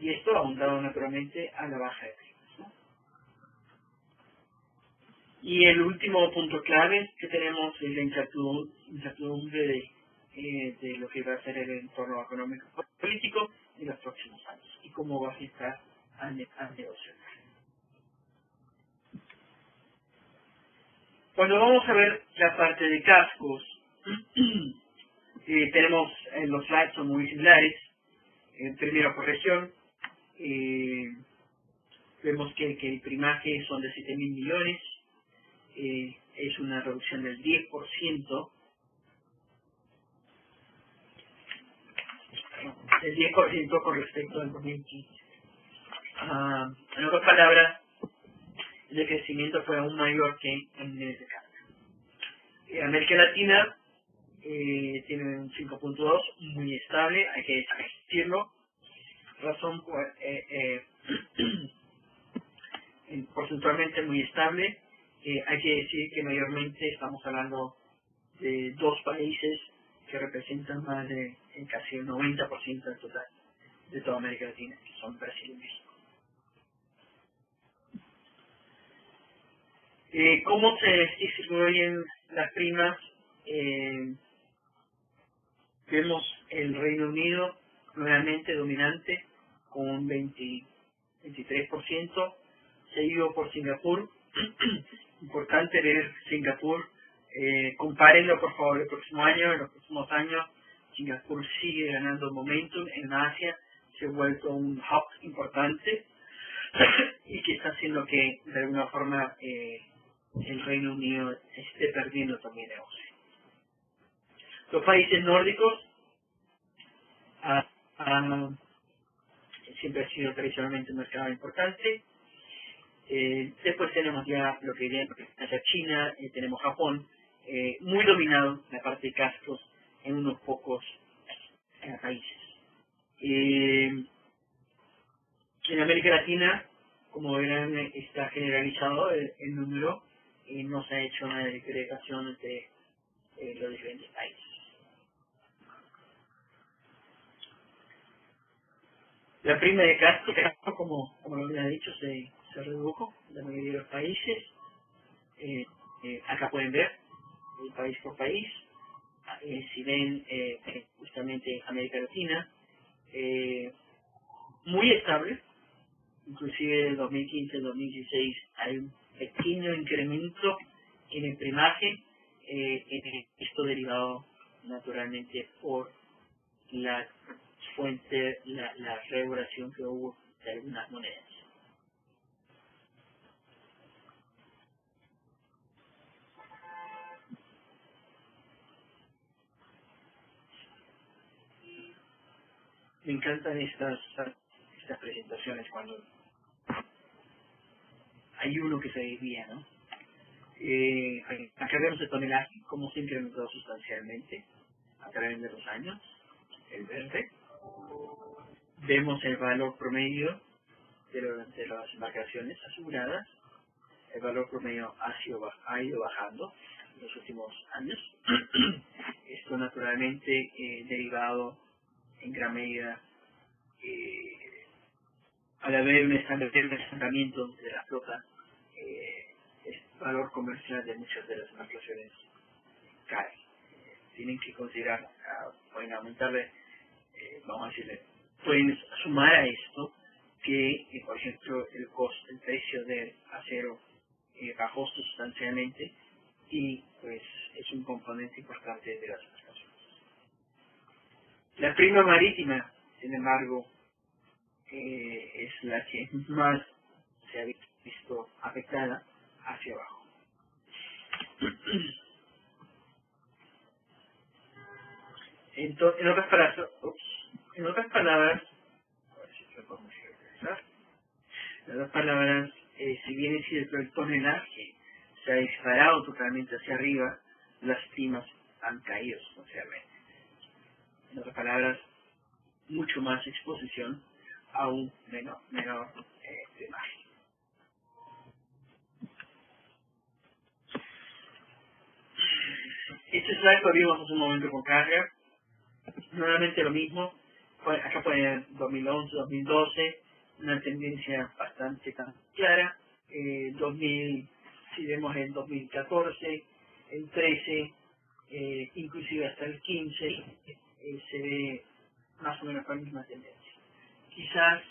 Y esto ha aumentado naturalmente a la baja de precios, ¿no? Y el último punto clave que tenemos es la incertidumbre de lo que va a ser el entorno económico político en los próximos años y cómo va a afectar al negocio. Cuando vamos a ver la parte de cascos, tenemos los slides son muy similares. Primero por región, vemos que el primaje son de 7.000 millones, es una reducción del 10%, con respecto al 2015. En otras palabras, el crecimiento fue aún mayor que en niveles de cambio. América Latina tiene un 5.2 muy estable, hay que decirlo, razón por, porcentualmente muy estable. Hay que decir que mayormente estamos hablando de dos países que representan más de casi el 90% del total de toda América Latina, que son Brasil y México. ¿Cómo se distribuyen las primas? Vemos el Reino Unido nuevamente dominante con un 23%, seguido por Singapur. Importante ver Singapur. Compárenlo por favor el próximo año. En los próximos años Singapur sigue ganando momentum en Asia, se ha vuelto un hub importante y que está haciendo que de alguna forma el Reino Unido esté perdiendo también negocio. Los países nórdicos siempre ha sido tradicionalmente un mercado importante. Después tenemos ya lo que viene hacia China, tenemos Japón, muy dominado la parte de cascos en unos pocos países. En América Latina, como verán, está generalizado el número y no se ha hecho una segregación entre los diferentes países. La prima de casco, como lo había dicho, se redujo en la mayoría de los países. Acá pueden ver país por país. Si ven justamente América Latina, muy estable, inclusive en 2015 y 2016 hay un pequeño incremento en el primaje, esto derivado naturalmente por la fuente, la regulación que hubo de algunas monedas. Me encantan estas presentaciones cuando hay uno que se desvía, ¿no? Acá vemos el tonelaje, cómo se ha incrementado sustancialmente a través de los años, el verde. Vemos el valor promedio de las embarcaciones aseguradas. El valor promedio ha ido bajando en los últimos años. Esto naturalmente derivado en gran medida al haber un estancamiento de la flota, el valor comercial de muchas de las embarcaciones cae. Tienen que considerar, pueden aumentarle, vamos a decirle, pueden sumar a esto que, por ejemplo, el precio del acero bajó sustancialmente y pues es un componente importante de las embarcaciones. La prima marítima, sin embargo, es la que más se ha visto afectada hacia abajo. Entonces, en otras palabras, a ver si lo podemos regresar. En otras palabras, si bien es cierto el tonelaje se ha disparado totalmente hacia arriba, las primas han caído sustancialmente. En otras palabras, mucho más exposición a un menor primaje. Este slide lo vimos hace un momento con carga. Nuevamente lo mismo. Acá pueden ver 2011, 2012, una tendencia bastante clara. 2000, si vemos el 2014, el 13, inclusive hasta el 15, se ve más o menos la misma tendencia. Quizás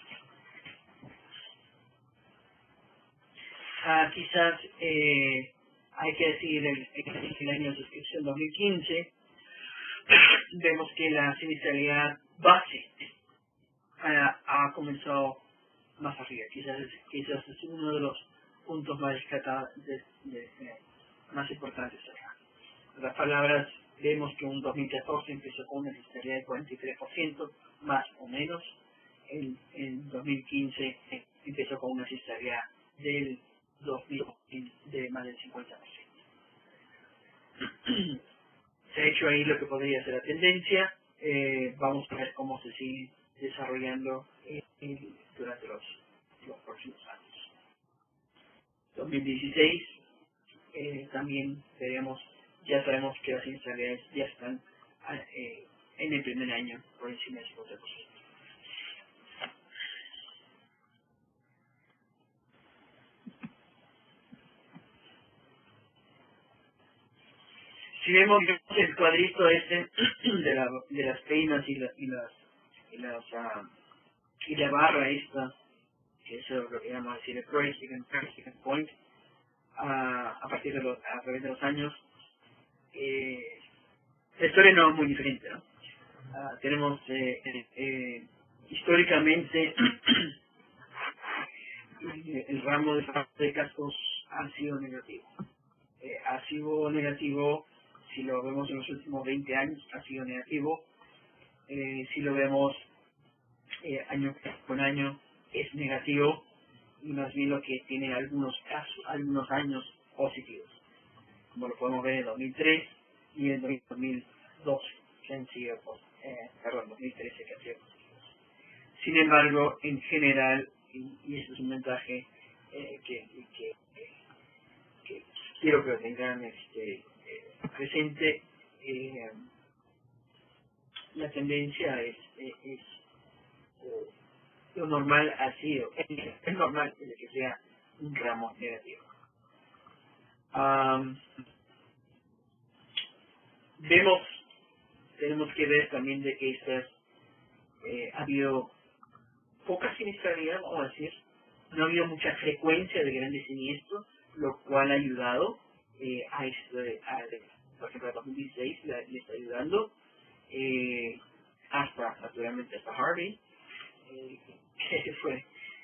hay que decir el año de suscripción 2015, vemos que la siniestralidad base ha comenzado más arriba. Quizás es uno de los puntos más rescatados, más importantes acá. En otras palabras, vemos que en 2014 empezó con una siniestralidad de 43%, más o menos. En 2015 empezó con una siniestralidad del 2000 de más del 50%. Se ha hecho ahí lo que podría ser la tendencia. Vamos a ver cómo se sigue desarrollando durante los próximos años. 2016 también veremos, ya sabemos que las inestabilidades ya están en el primer año por encima del 50%. Si vemos el cuadrito este de las primas y la barra esta, que es lo que llamamos decir el break-even point, a partir de a través de los años, la historia no es muy diferente, ¿no? Tenemos históricamente el ramo de gastos ha sido negativo. Ha sido negativo, si lo vemos en los últimos 20 años, ha sido negativo. Si lo vemos año con año, es negativo, y más bien lo que tiene algunos años positivos, como lo podemos ver en 2003 y en 2012, que han sido, 2013 que han sido positivos. Sin embargo, en general, y este es un mensaje que quiero que lo tengan presente, la tendencia es lo normal ha sido, es normal que sea un ramo negativo. Tenemos que ver también de que ha habido poca siniestralidad, vamos a decir, no ha habido mucha frecuencia de grandes siniestros, lo cual ha ayudado por ejemplo, a 2016 le está ayudando, naturalmente hasta Harvey, que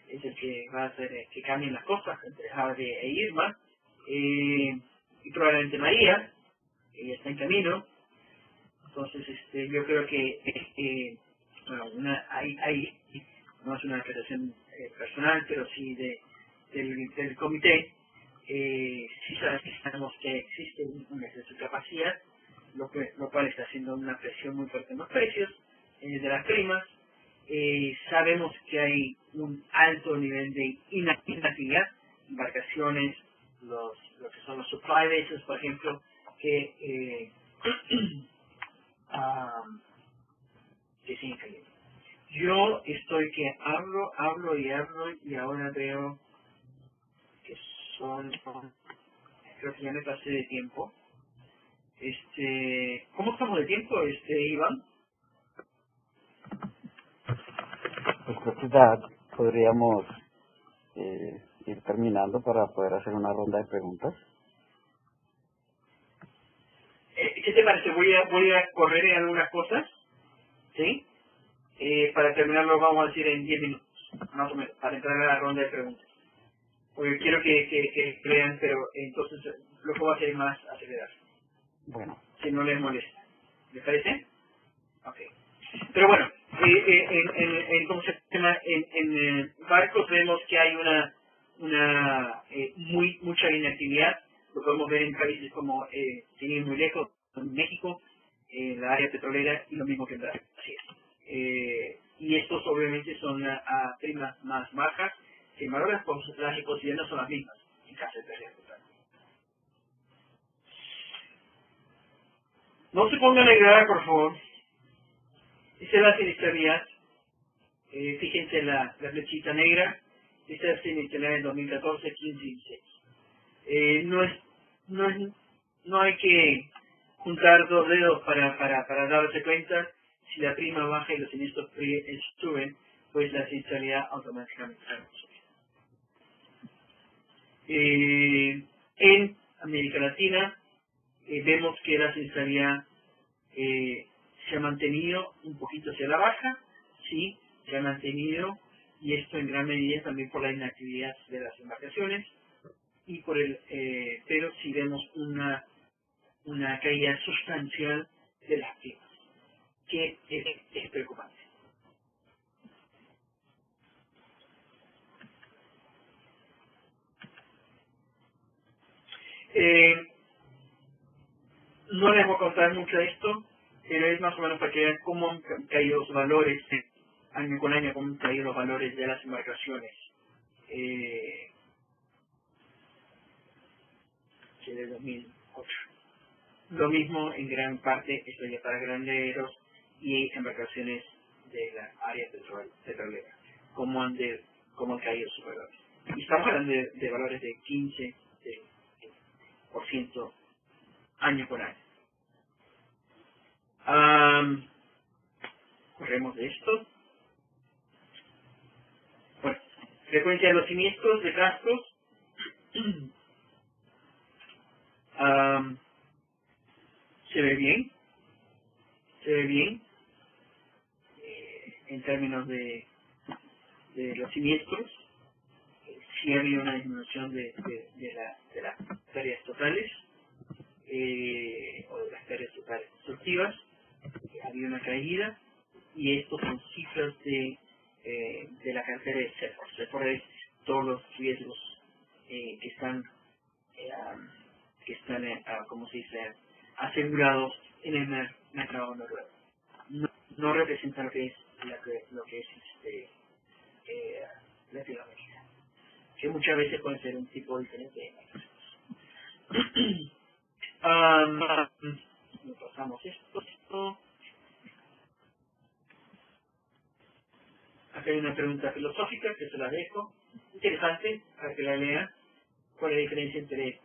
es el que va a hacer que cambien las cosas entre Harvey e Irma, y probablemente María, ella está en camino. Entonces yo creo que ahí no es una declaración personal, pero sí del comité. Sí sabemos que existe un exceso de capacidad, lo cual está haciendo una presión muy fuerte en los precios de las primas. Sabemos que hay un alto nivel de inactividad, embarcaciones, lo que son los supply bases, por ejemplo, que siguen cayendo. Yo estoy que hablo y ahora veo que creo que ya me pasé de tiempo. ¿Cómo estamos de tiempo, Iván? Pues creo que ya podríamos ir terminando para poder hacer una ronda de preguntas. ¿Qué te parece? Voy a correr en algunas cosas, ¿sí? Para terminarlo vamos a decir en 10 minutos, más o menos, para entrar a la ronda de preguntas. Porque quiero que vean, pero entonces lo que voy a hacer es más acelerar. Bueno. Si no les molesta. ¿Les parece? Ok. Pero bueno, en barcos vemos que hay mucha inactividad. Lo podemos ver en países como, sin ir muy lejos, en México, la área petrolera, y lo mismo que en Brasil. Y estos obviamente son a primas más bajas. Sin embargo, las imposiciones no son las mismas en caso de pérdida total. No se pongan a llorar, por favor. Esa es la siniestralidad. Fíjense la flechita negra. Esta es la siniestralidad del 2014, 15 y 16. No hay que juntar dos dedos para darse cuenta. Si la prima baja y los siniestros suben, pues la siniestralidad automáticamente sube. En América Latina vemos que la siniestralidad se ha mantenido un poquito hacia la baja, sí, se ha mantenido, y esto en gran medida también por la inactividad de las embarcaciones, y pero sí vemos una caída sustancial de las primas, que es preocupante. No les voy a contar mucho de esto, pero es más o menos para que vean cómo han caído los valores, año con año, cómo han caído los valores de las embarcaciones. De 2008. Lo mismo en gran parte, esto ya para granderos y embarcaciones de la área petrolera, cómo han caído sus valores. Y estamos hablando de valores de 15% año por año. Corremos de esto. Bueno, frecuencia de los siniestros de cascos. Se ve bien, en términos de los siniestros. Sí ha habido una disminución de las pérdidas totales, o de las pérdidas totales constructivas. Ha habido una caída, y estos son cifras de la cartera de CEFOR. CEFOR es todos los riesgos que están como se dice, asegurados en el mercado noruego. No representa lo que es Latinoamérica, que muchas veces puede ser un tipo diferente de negocios. Pasamos esto. Acá hay una pregunta filosófica que se la dejo. Interesante para que la lean. ¿Cuál es la diferencia entre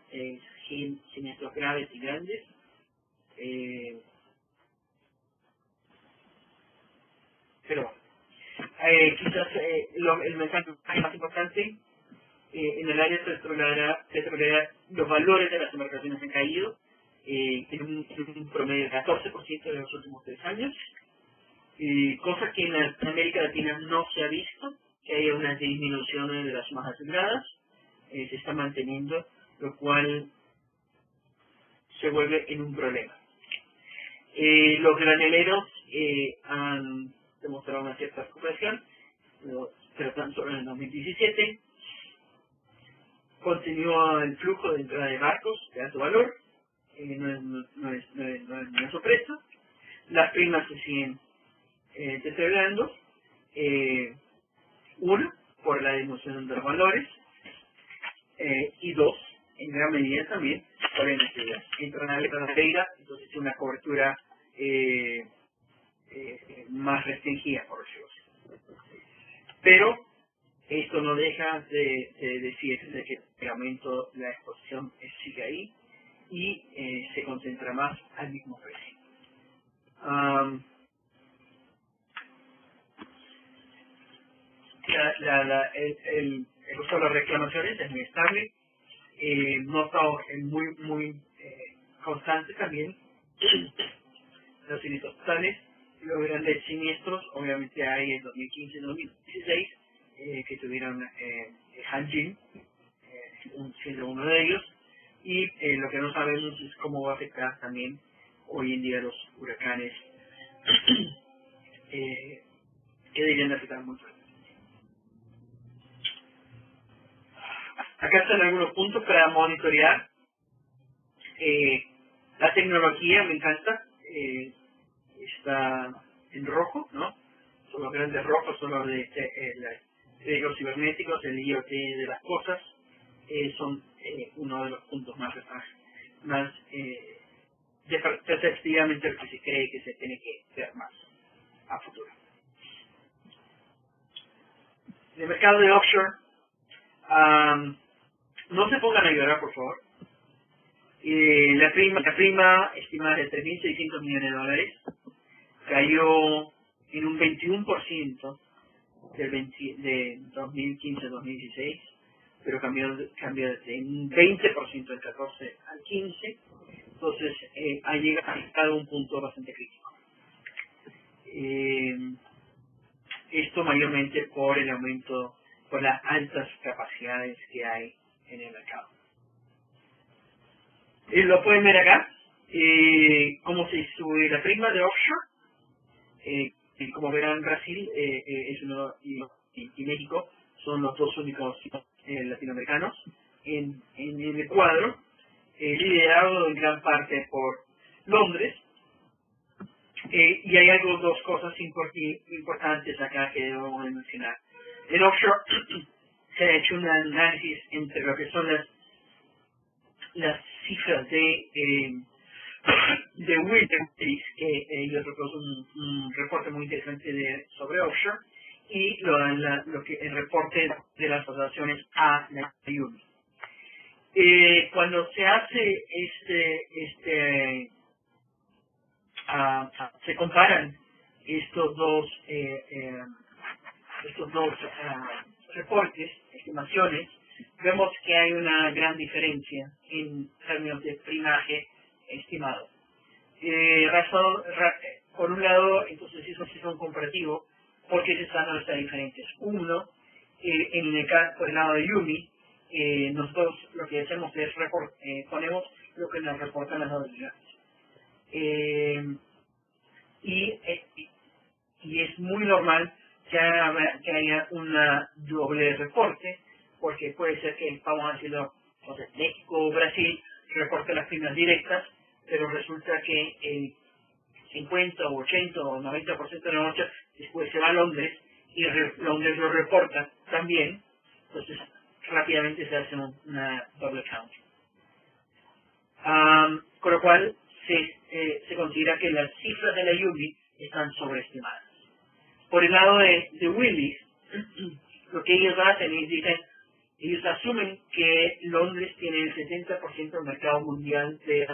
siniestros graves y grandes? Pero quizás el mensaje más importante, en el área petrolera los valores de las embarcaciones han caído en un promedio de 14% en los últimos 3 años, cosa que en América Latina no se ha visto, que haya una disminución de las sumas aseguradas. Se está manteniendo, lo cual se vuelve en un problema. Los graneleros han demostrado una cierta recuperación, pero tan solo en el 2017. Continúa el flujo de entrada de barcos de alto valor, no es una sorpresa. Las primas se siguen deteriorando, uno, por la disminución de los valores, y dos, en gran medida también por la inactividad. Entra en la letra, entonces una cobertura más restringida, por decirlo así. Pero esto no deja de decir de que el aumento de la exposición sigue ahí y se concentra más al mismo precio. El uso de las reclamaciones es muy estable, no está muy constante también. Los siniestros totales, los grandes siniestros, obviamente hay en 2015 y 2016 que tuvieron Hanjin, siendo uno de ellos, y lo que no sabemos es cómo va a afectar también hoy en día los huracanes que deberían afectar mucho. Acá están algunos puntos para monitorear. La tecnología me encanta, está en rojo, ¿no? Son los grandes rojos, son los de los cibernéticos, el IoT de las cosas, son uno de los puntos más efectivamente lo que se cree que se tiene que ver más a futuro. En el mercado de offshore, no se pongan a llorar, por favor. La prima estimada de 3.600 millones de dólares cayó en un 21% de 2015 a 2016, pero cambió de un 20% del 14 al 15, entonces ha llegado a un punto bastante crítico. Esto mayormente por el aumento, por las altas capacidades que hay en el mercado. Lo pueden ver acá, cómo se sube la prima de offshore. Como verán, Brasil es uno, y México son los dos únicos latinoamericanos en el cuadro. gran parte por Londres. Y hay dos cosas importantes acá que debo mencionar. En offshore se ha hecho un análisis entre lo que son las cifras de Willis, que ellos proponen un reporte muy interesante sobre offshore, y lo que el reporte de las observaciones a la Yumi. Cuando se hace se comparan estos dos reportes, estimaciones, vemos que hay una gran diferencia en términos de primaje estimado. Por un lado, entonces eso es un comparativo, porque se están dando estas diferencias. Uno, en el caso por el lado de Yumi, nosotros lo que hacemos es ponemos lo que nos reportan las autoridades. Y es muy normal que haya una doble reporte, porque puede ser que, vamos a decirlo, México o Brasil reporte las primas directas, pero resulta que el 50 o 80 o 90% de la noche después se va a Londres y Londres lo reporta también, entonces rápidamente se hace una doble count. Con lo cual se considera que las cifras de la Yumi están sobreestimadas. Por el lado de Willis, lo que ellos hacen es ellos asumen que Londres tiene el 70% del mercado mundial de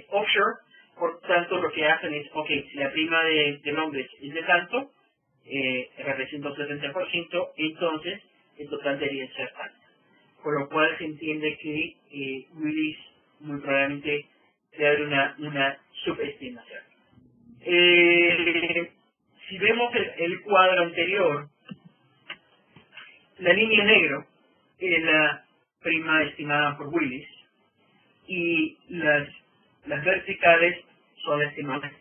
offshore, por tanto lo que hacen es, si la prima de Londres es de tanto, representa un 70%, entonces el total debería ser tanto. Por lo cual se entiende que Willis muy probablemente sea una subestimación. Si vemos el cuadro anterior, la línea negro es la prima estimada por Willis y las verticales son estimadas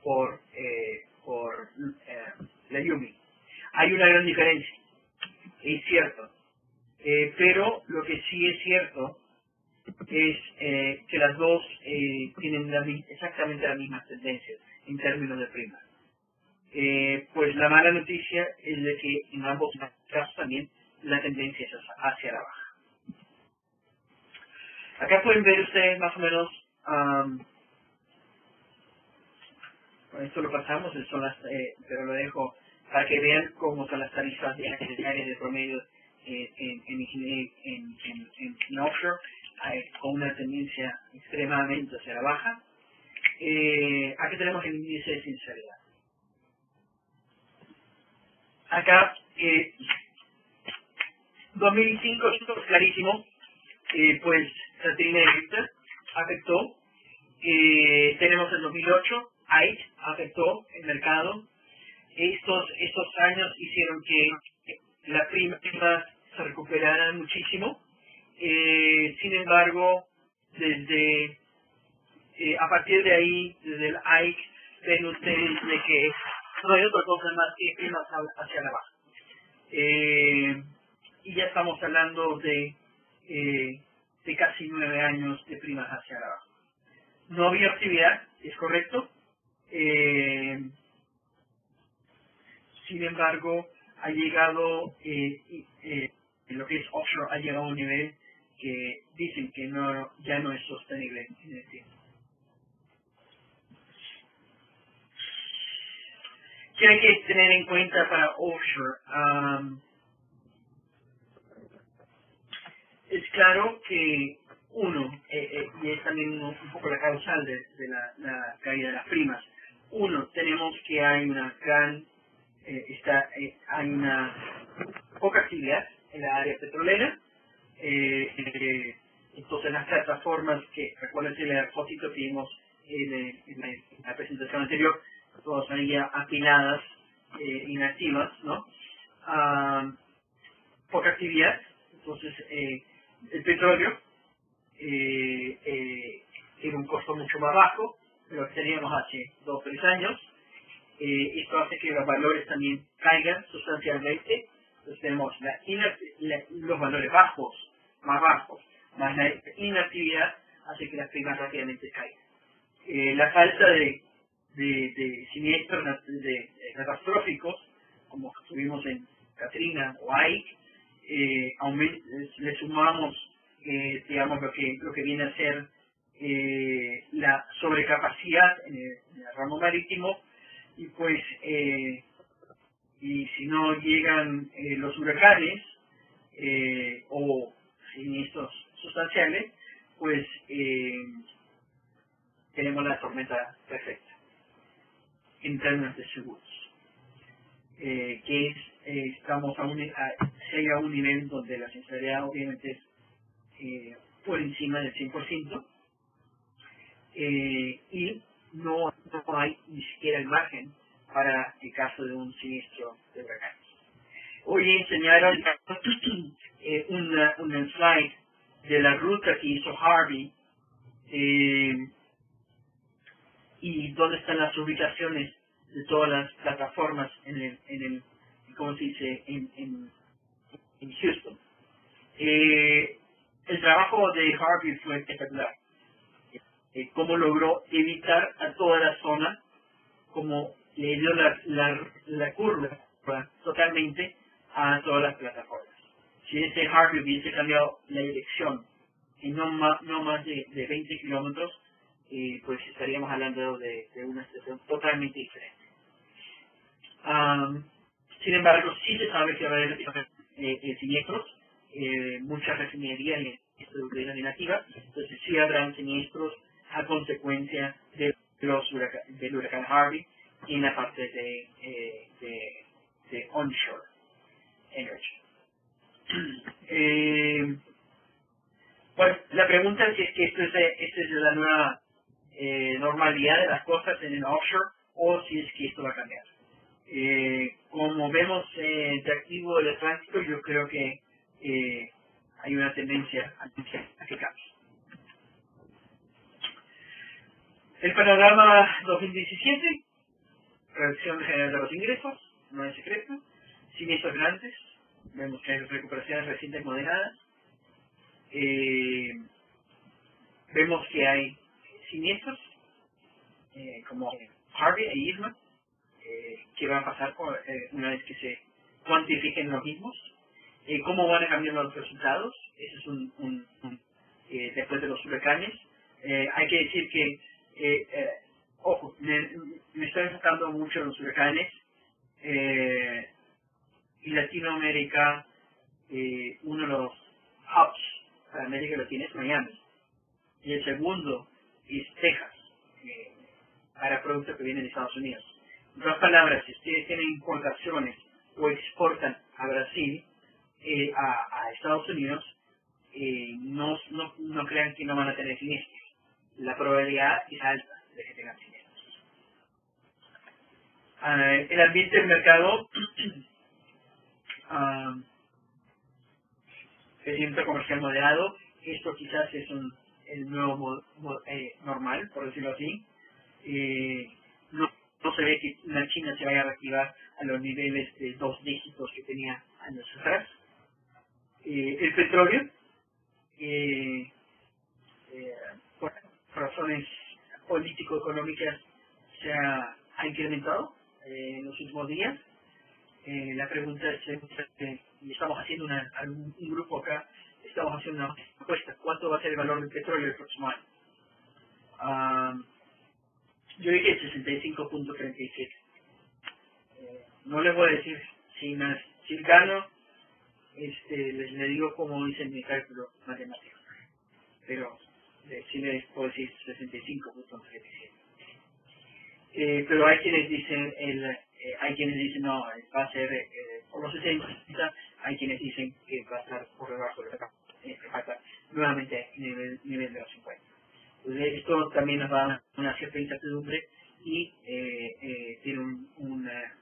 por la Yumi. Hay una gran diferencia, es cierto, pero lo que sí es cierto es que las dos tienen exactamente las mismas tendencias en términos de prima. Pues la mala noticia es de que en ambos casos también la tendencia es hacia la baja. Acá pueden ver ustedes más o menos, esto lo pasamos, pero lo dejo para que vean cómo son las tarifas diarias de promedio en offshore, con una tendencia extremadamente hacia la baja. Aquí tenemos el índice de sinceridad. Acá, 2005 es clarísimo, pues Catrina Richter afectó. Tenemos el 2008, Ike afectó el mercado. Estos años hicieron que las primas se recuperaran muchísimo. Sin embargo, a partir de ahí, desde el Ike, ven ustedes de que no hay otra cosa más que primas hacia la baja. Y ya estamos hablando de casi 9 años de primas hacia la baja. No había actividad, es correcto. Sin embargo, ha llegado, lo que es offshore ha llegado a un nivel que dicen que ya no es sostenible en el tiempo. ¿Qué hay que tener en cuenta para offshore? Es claro que y es también un poco la causal de la caída de las primas. Tenemos que hay una hay una poca actividad en la área petrolera. Entonces las plataformas recuérdense la fotito que vimos en la presentación anterior, todas ahí ya apiladas, inactivas, ¿no? Poca actividad. Entonces el petróleo tiene un costo mucho más bajo de lo que teníamos hace 2 o 3 años. Esto hace que los valores también caigan sustancialmente. Entonces tenemos los valores más bajos, más la inactividad hace que las primas rápidamente caigan. La falta de siniestros catastróficos, como tuvimos en Katrina o Ike, le sumamos digamos lo que viene a ser la sobrecapacidad en el ramo marítimo, y pues y si no llegan los huracanes o siniestros sustanciales, pues tenemos la tormenta perfecta en términos de seguros, que es estamos llega a un nivel donde la sinceridad obviamente es por encima del 100%, y no hay ni siquiera el margen para el caso de un siniestro de huracanes. Hoy enseñaron un slide de la ruta que hizo Harvey y dónde están las ubicaciones de todas las plataformas en el ¿cómo se dice? en Houston. El trabajo de Harvey fue espectacular. Cómo logró evitar a toda la zona, como le dio la curva totalmente a todas las plataformas. Si ese Harvey hubiese cambiado la dirección en no más de 20 kilómetros, pues estaríamos hablando de una situación totalmente diferente. Sin embargo, sí se sabe que va a haber siniestros, muchas refinerías y estructuras negativas, entonces sí habrán siniestros a consecuencia del huracán Harvey en la parte de onshore energy. Bueno, la pregunta es si esto es la nueva normalidad de las cosas en el offshore, o si es que esto va a cambiar. Como vemos de activo del Atlántico, yo creo que hay una tendencia a que cambie. El panorama 2017, reducción general de los ingresos, no es secreto, siniestros grandes, vemos que hay recuperaciones recientes moderadas, vemos que hay siniestros como Harvey e Irma, que van a pasar una vez que se cuantifiquen los mismos, cómo van a cambiar los resultados, ese es después de los huracanes. Hay que decir que ojo, me estoy enfocando mucho en los huracanes, y Latinoamérica, uno de los hubs para América Latina es Miami, y el segundo es Texas, para productos que vienen de Estados Unidos. En otras palabras, si ustedes tienen importaciones o exportan a Brasil, a Estados Unidos, no crean que no van a tener siniestros. La probabilidad es alta de que tengan siniestros. El ambiente del mercado, crecimiento comercial moderado, esto quizás es el nuevo normal, por decirlo así. No se ve que la China se vaya a reactivar a los niveles de 2 dígitos que tenía años atrás. El petróleo, por razones político-económicas, se ha incrementado en los últimos días. La pregunta es, y estamos haciendo un grupo acá, estamos haciendo una encuesta: ¿cuánto va a ser el valor del petróleo el próximo año? Yo dije 65.37. No les voy a decir si gano, le digo como dice mi cálculo matemático, pero sí les puedo decir 65.37. Pero hay quienes dicen no, va a ser por los 60, hay quienes dicen que va a estar por debajo de la nuevamente nivel de los 50. Entonces, esto también nos da una cierta incertidumbre y tiene una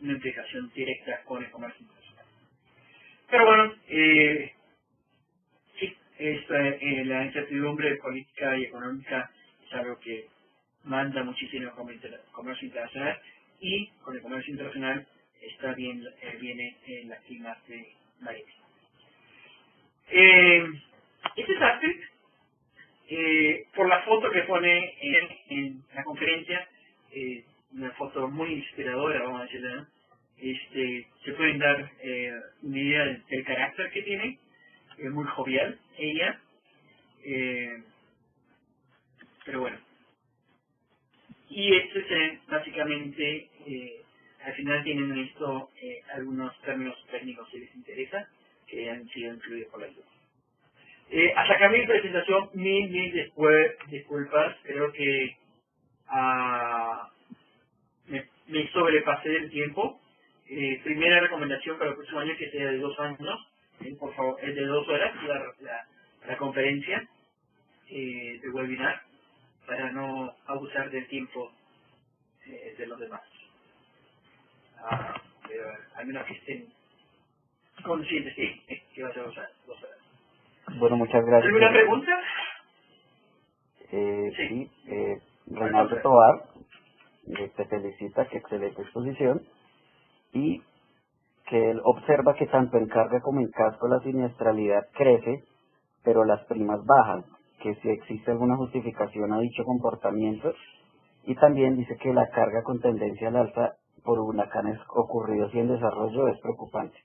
implicación directa con el comercio internacional. Pero bueno, sí, la incertidumbre política y económica es algo que manda muchísimo comercio internacional, y con el comercio internacional viene la actividad marítima. Este es Astrid, por la foto que pone en la conferencia, una foto muy inspiradora, vamos a decirlo, ¿no? Se pueden dar una idea del carácter que tiene, es muy jovial ella, pero bueno. Y básicamente, al final tienen esto algunos términos técnicos si les interesa, que han sido incluidos por la ayuda. Hasta acá mi presentación, mil disculpas, creo que me sobrepasé del tiempo. Primera recomendación para el próximo año que sea de 2 años, por favor, es de 2 horas la conferencia de webinar, para no abusar del tiempo de los demás. Pero al menos que estén conscientes que va a ser 2 horas. Bueno, muchas gracias. ¿Alguna pregunta? Sí. Reinaldo Tovar te felicita, que excelente exposición, y que él observa que tanto en carga como en casco la siniestralidad crece, pero las primas bajan, que si existe alguna justificación a dicho comportamiento, y también dice que la carga con tendencia al alza por huracanes ocurridos y en desarrollo es preocupante.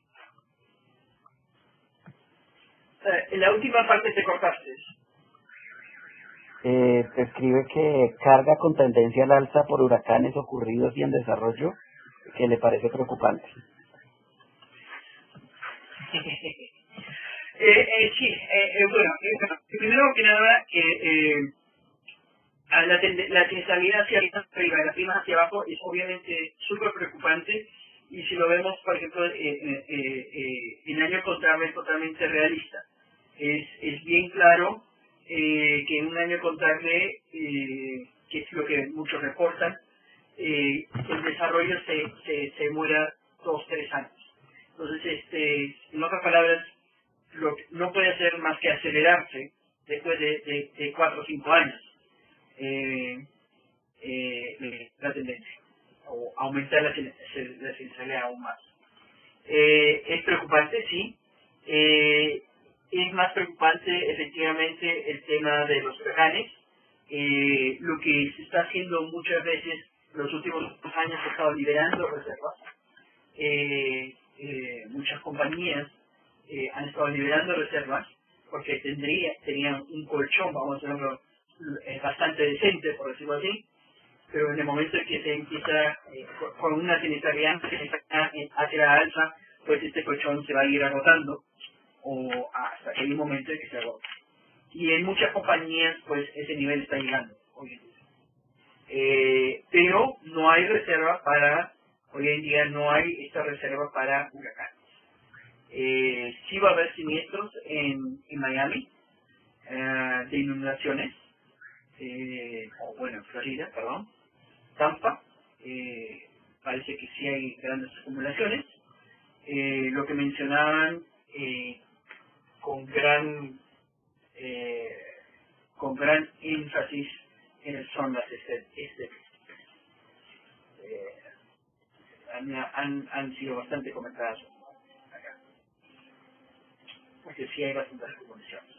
En la última parte te cortaste. Escribe que carga con tendencia al alza por huracanes ocurridos y en desarrollo, que le parece preocupante. Sí, bueno, primero que nada, la siniestralidad hacia arriba y la prima hacia abajo es obviamente súper preocupante, y si lo vemos, por ejemplo, en año contable es totalmente realista. Es bien claro que en un año contable, que es lo que muchos reportan, el desarrollo se demora 2-3 años. Entonces, en otras palabras, no puede hacer más que acelerarse después de 4 o 5 años la tendencia, o aumentar la siniestralidad aún más. Es preocupante, sí. Es más preocupante efectivamente el tema de los huracanes. Lo que se está haciendo muchas veces los últimos 2 años, se ha estado liberando reservas. Muchas compañías han estado liberando reservas porque tenían un colchón, vamos a decirlo, bastante decente, por decirlo así, pero en el momento en que se empieza con una siniestralidad hacia la alza, pues este colchón se va a ir agotando, o hasta que hay un momento en que se agota. Y en muchas compañías, pues ese nivel está llegando hoy en día. Pero no hay reserva hoy en día no hay esta reserva para huracanes. Sí va a haber siniestros en Miami, de inundaciones, o bueno, en Florida, perdón, Tampa, parece que sí hay grandes acumulaciones. Lo que mencionaban con gran énfasis son las estadísticas. Han sido bastante comentadas acá, porque sí hay bastantes acumulaciones.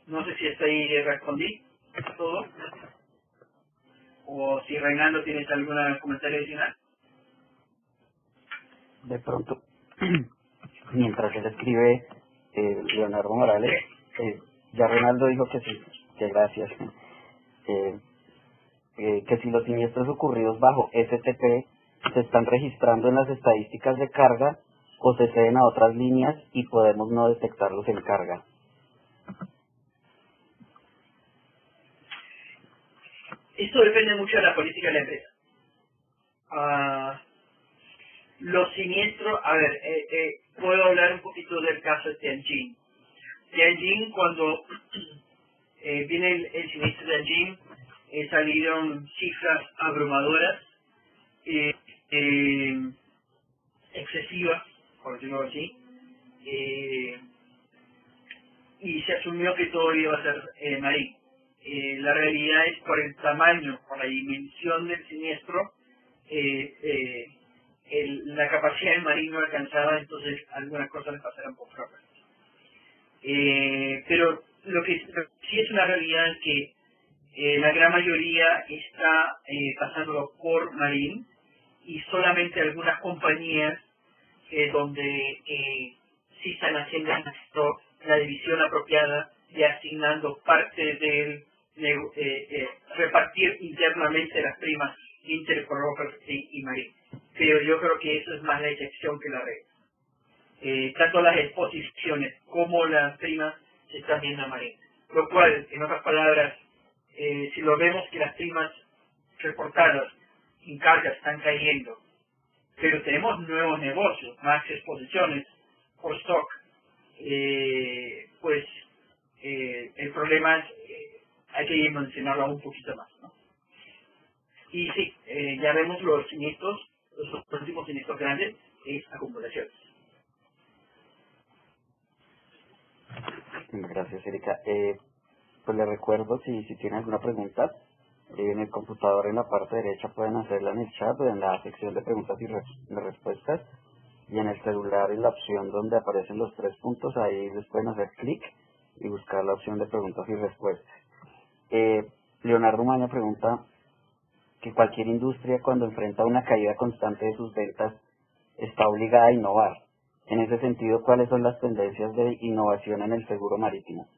No sé si hasta ahí respondí a todo, o si Reinaldo tienes algún comentario adicional. De pronto, mientras él escribe, Leonardo Morales, ya Reinaldo dijo que sí, que gracias, que si los siniestros ocurridos bajo STP se están registrando en las estadísticas de carga o se ceden a otras líneas y podemos no detectarlos en carga. Esto depende mucho de la política de la empresa. Los siniestros, puedo hablar un poquito del caso de Tianjin. Tianjin, cuando viene el siniestro de Tianjin, salieron cifras abrumadoras, excesivas, por decirlo así, y se asumió que todo iba a ser marino. La realidad es por el tamaño, por la dimensión del siniestro, la capacidad del marín no alcanzaba, entonces algunas cosas le pasaron por propias. Pero lo que sí es una realidad es que la gran mayoría está pasándolo por marín, y solamente algunas compañías donde sí están haciendo la división apropiada de asignando parte del repartir internamente las primas interproperty y marín. Pero yo creo que eso es más la excepción que la regla. Tanto las exposiciones como las primas se están viendo a marín. Lo cual, en otras palabras, si lo vemos que las primas reportadas en carga están cayendo, pero tenemos nuevos negocios, más exposiciones por stock, pues el problema es, hay que dimensionarlo un poquito más, ¿no? Y sí, ya vemos los siniestros, los últimos siniestros grandes, es acumulaciones. Gracias, Erika. Pues le recuerdo, si tienen alguna pregunta, en el computador en la parte derecha pueden hacerla en el chat, en la sección de preguntas y respuestas, y en el celular en la opción donde aparecen los 3 puntos, ahí les pueden hacer clic y buscar la opción de preguntas y respuestas. Leonardo Maña pregunta que cualquier industria, cuando enfrenta una caída constante de sus ventas, está obligada a innovar. En ese sentido, ¿cuáles son las tendencias de innovación en el seguro marítimo?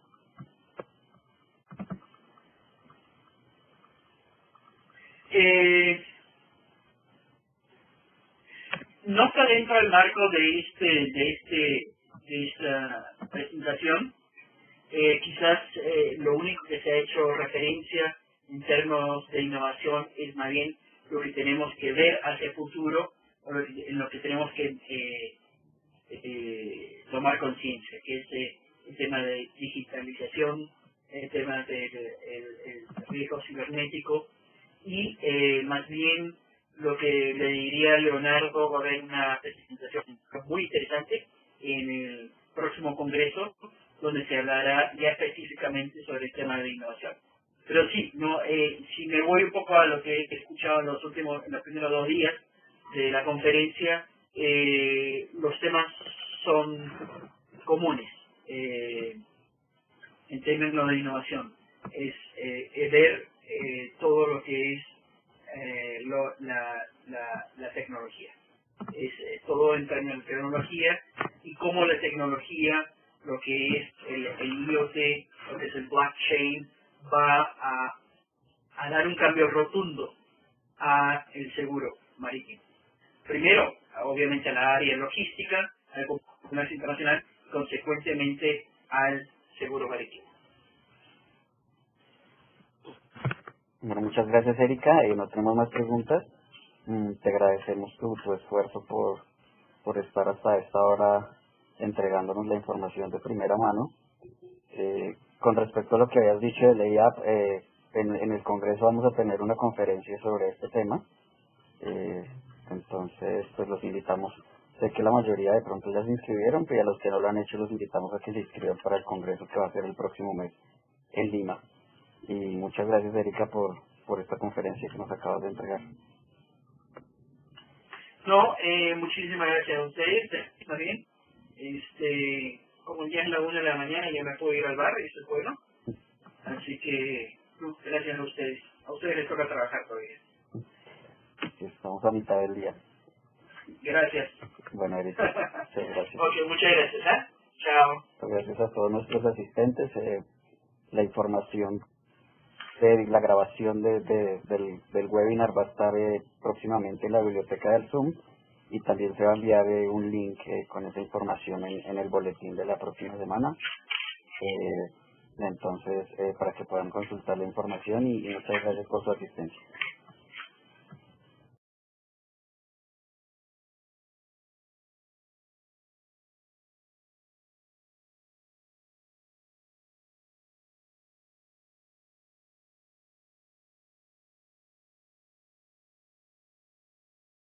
No está dentro del marco de esta presentación. Quizás lo único que se ha hecho referencia en términos de innovación es más bien lo que tenemos que ver hacia el futuro, o en lo que tenemos que tomar conciencia, que es el tema de digitalización, el tema del riesgo cibernético, y más bien lo que le diría a Leonardo, va a haber una presentación muy interesante en el próximo congreso, donde se hablará ya específicamente sobre el tema de innovación. Pero sí, no, si me voy un poco a lo que he escuchado en los primeros 2 días de la conferencia, los temas son comunes en términos de innovación. Es ver todo lo que es la tecnología. Es todo en términos de tecnología y cómo la tecnología, lo que es el IoT, lo que es el blockchain, va a dar un cambio rotundo a el seguro marítimo. Primero, obviamente a la área logística, al comercio internacional, consecuentemente al seguro marítimo. Bueno, muchas gracias, Erika. No tenemos más preguntas. Te agradecemos tu esfuerzo por estar hasta esta hora entregándonos la información de primera mano. Con respecto a lo que habías dicho de LayUp, en el Congreso vamos a tener una conferencia sobre este tema. Entonces, pues los invitamos. Sé que la mayoría de pronto ya se inscribieron, pero a los que no lo han hecho los invitamos a que se inscriban para el Congreso que va a ser el próximo mes en Lima. Y muchas gracias, Erika, por esta conferencia que nos acabas de entregar. No, muchísimas gracias a ustedes, está bien. Como ya es la 1 de la mañana, ya me puedo ir al bar, eso es bueno. Así que, gracias a ustedes. A ustedes les toca trabajar todavía. Estamos a mitad del día. Gracias. Bueno, Erika, muchas gracias. Ok, muchas gracias. Chao. Gracias a todos nuestros asistentes. La información de la grabación del webinar va a estar próximamente en la biblioteca del Zoom, y también se va a enviar un link con esa información en el boletín de la próxima semana. Entonces, para que puedan consultar la información, y muchas gracias por su asistencia.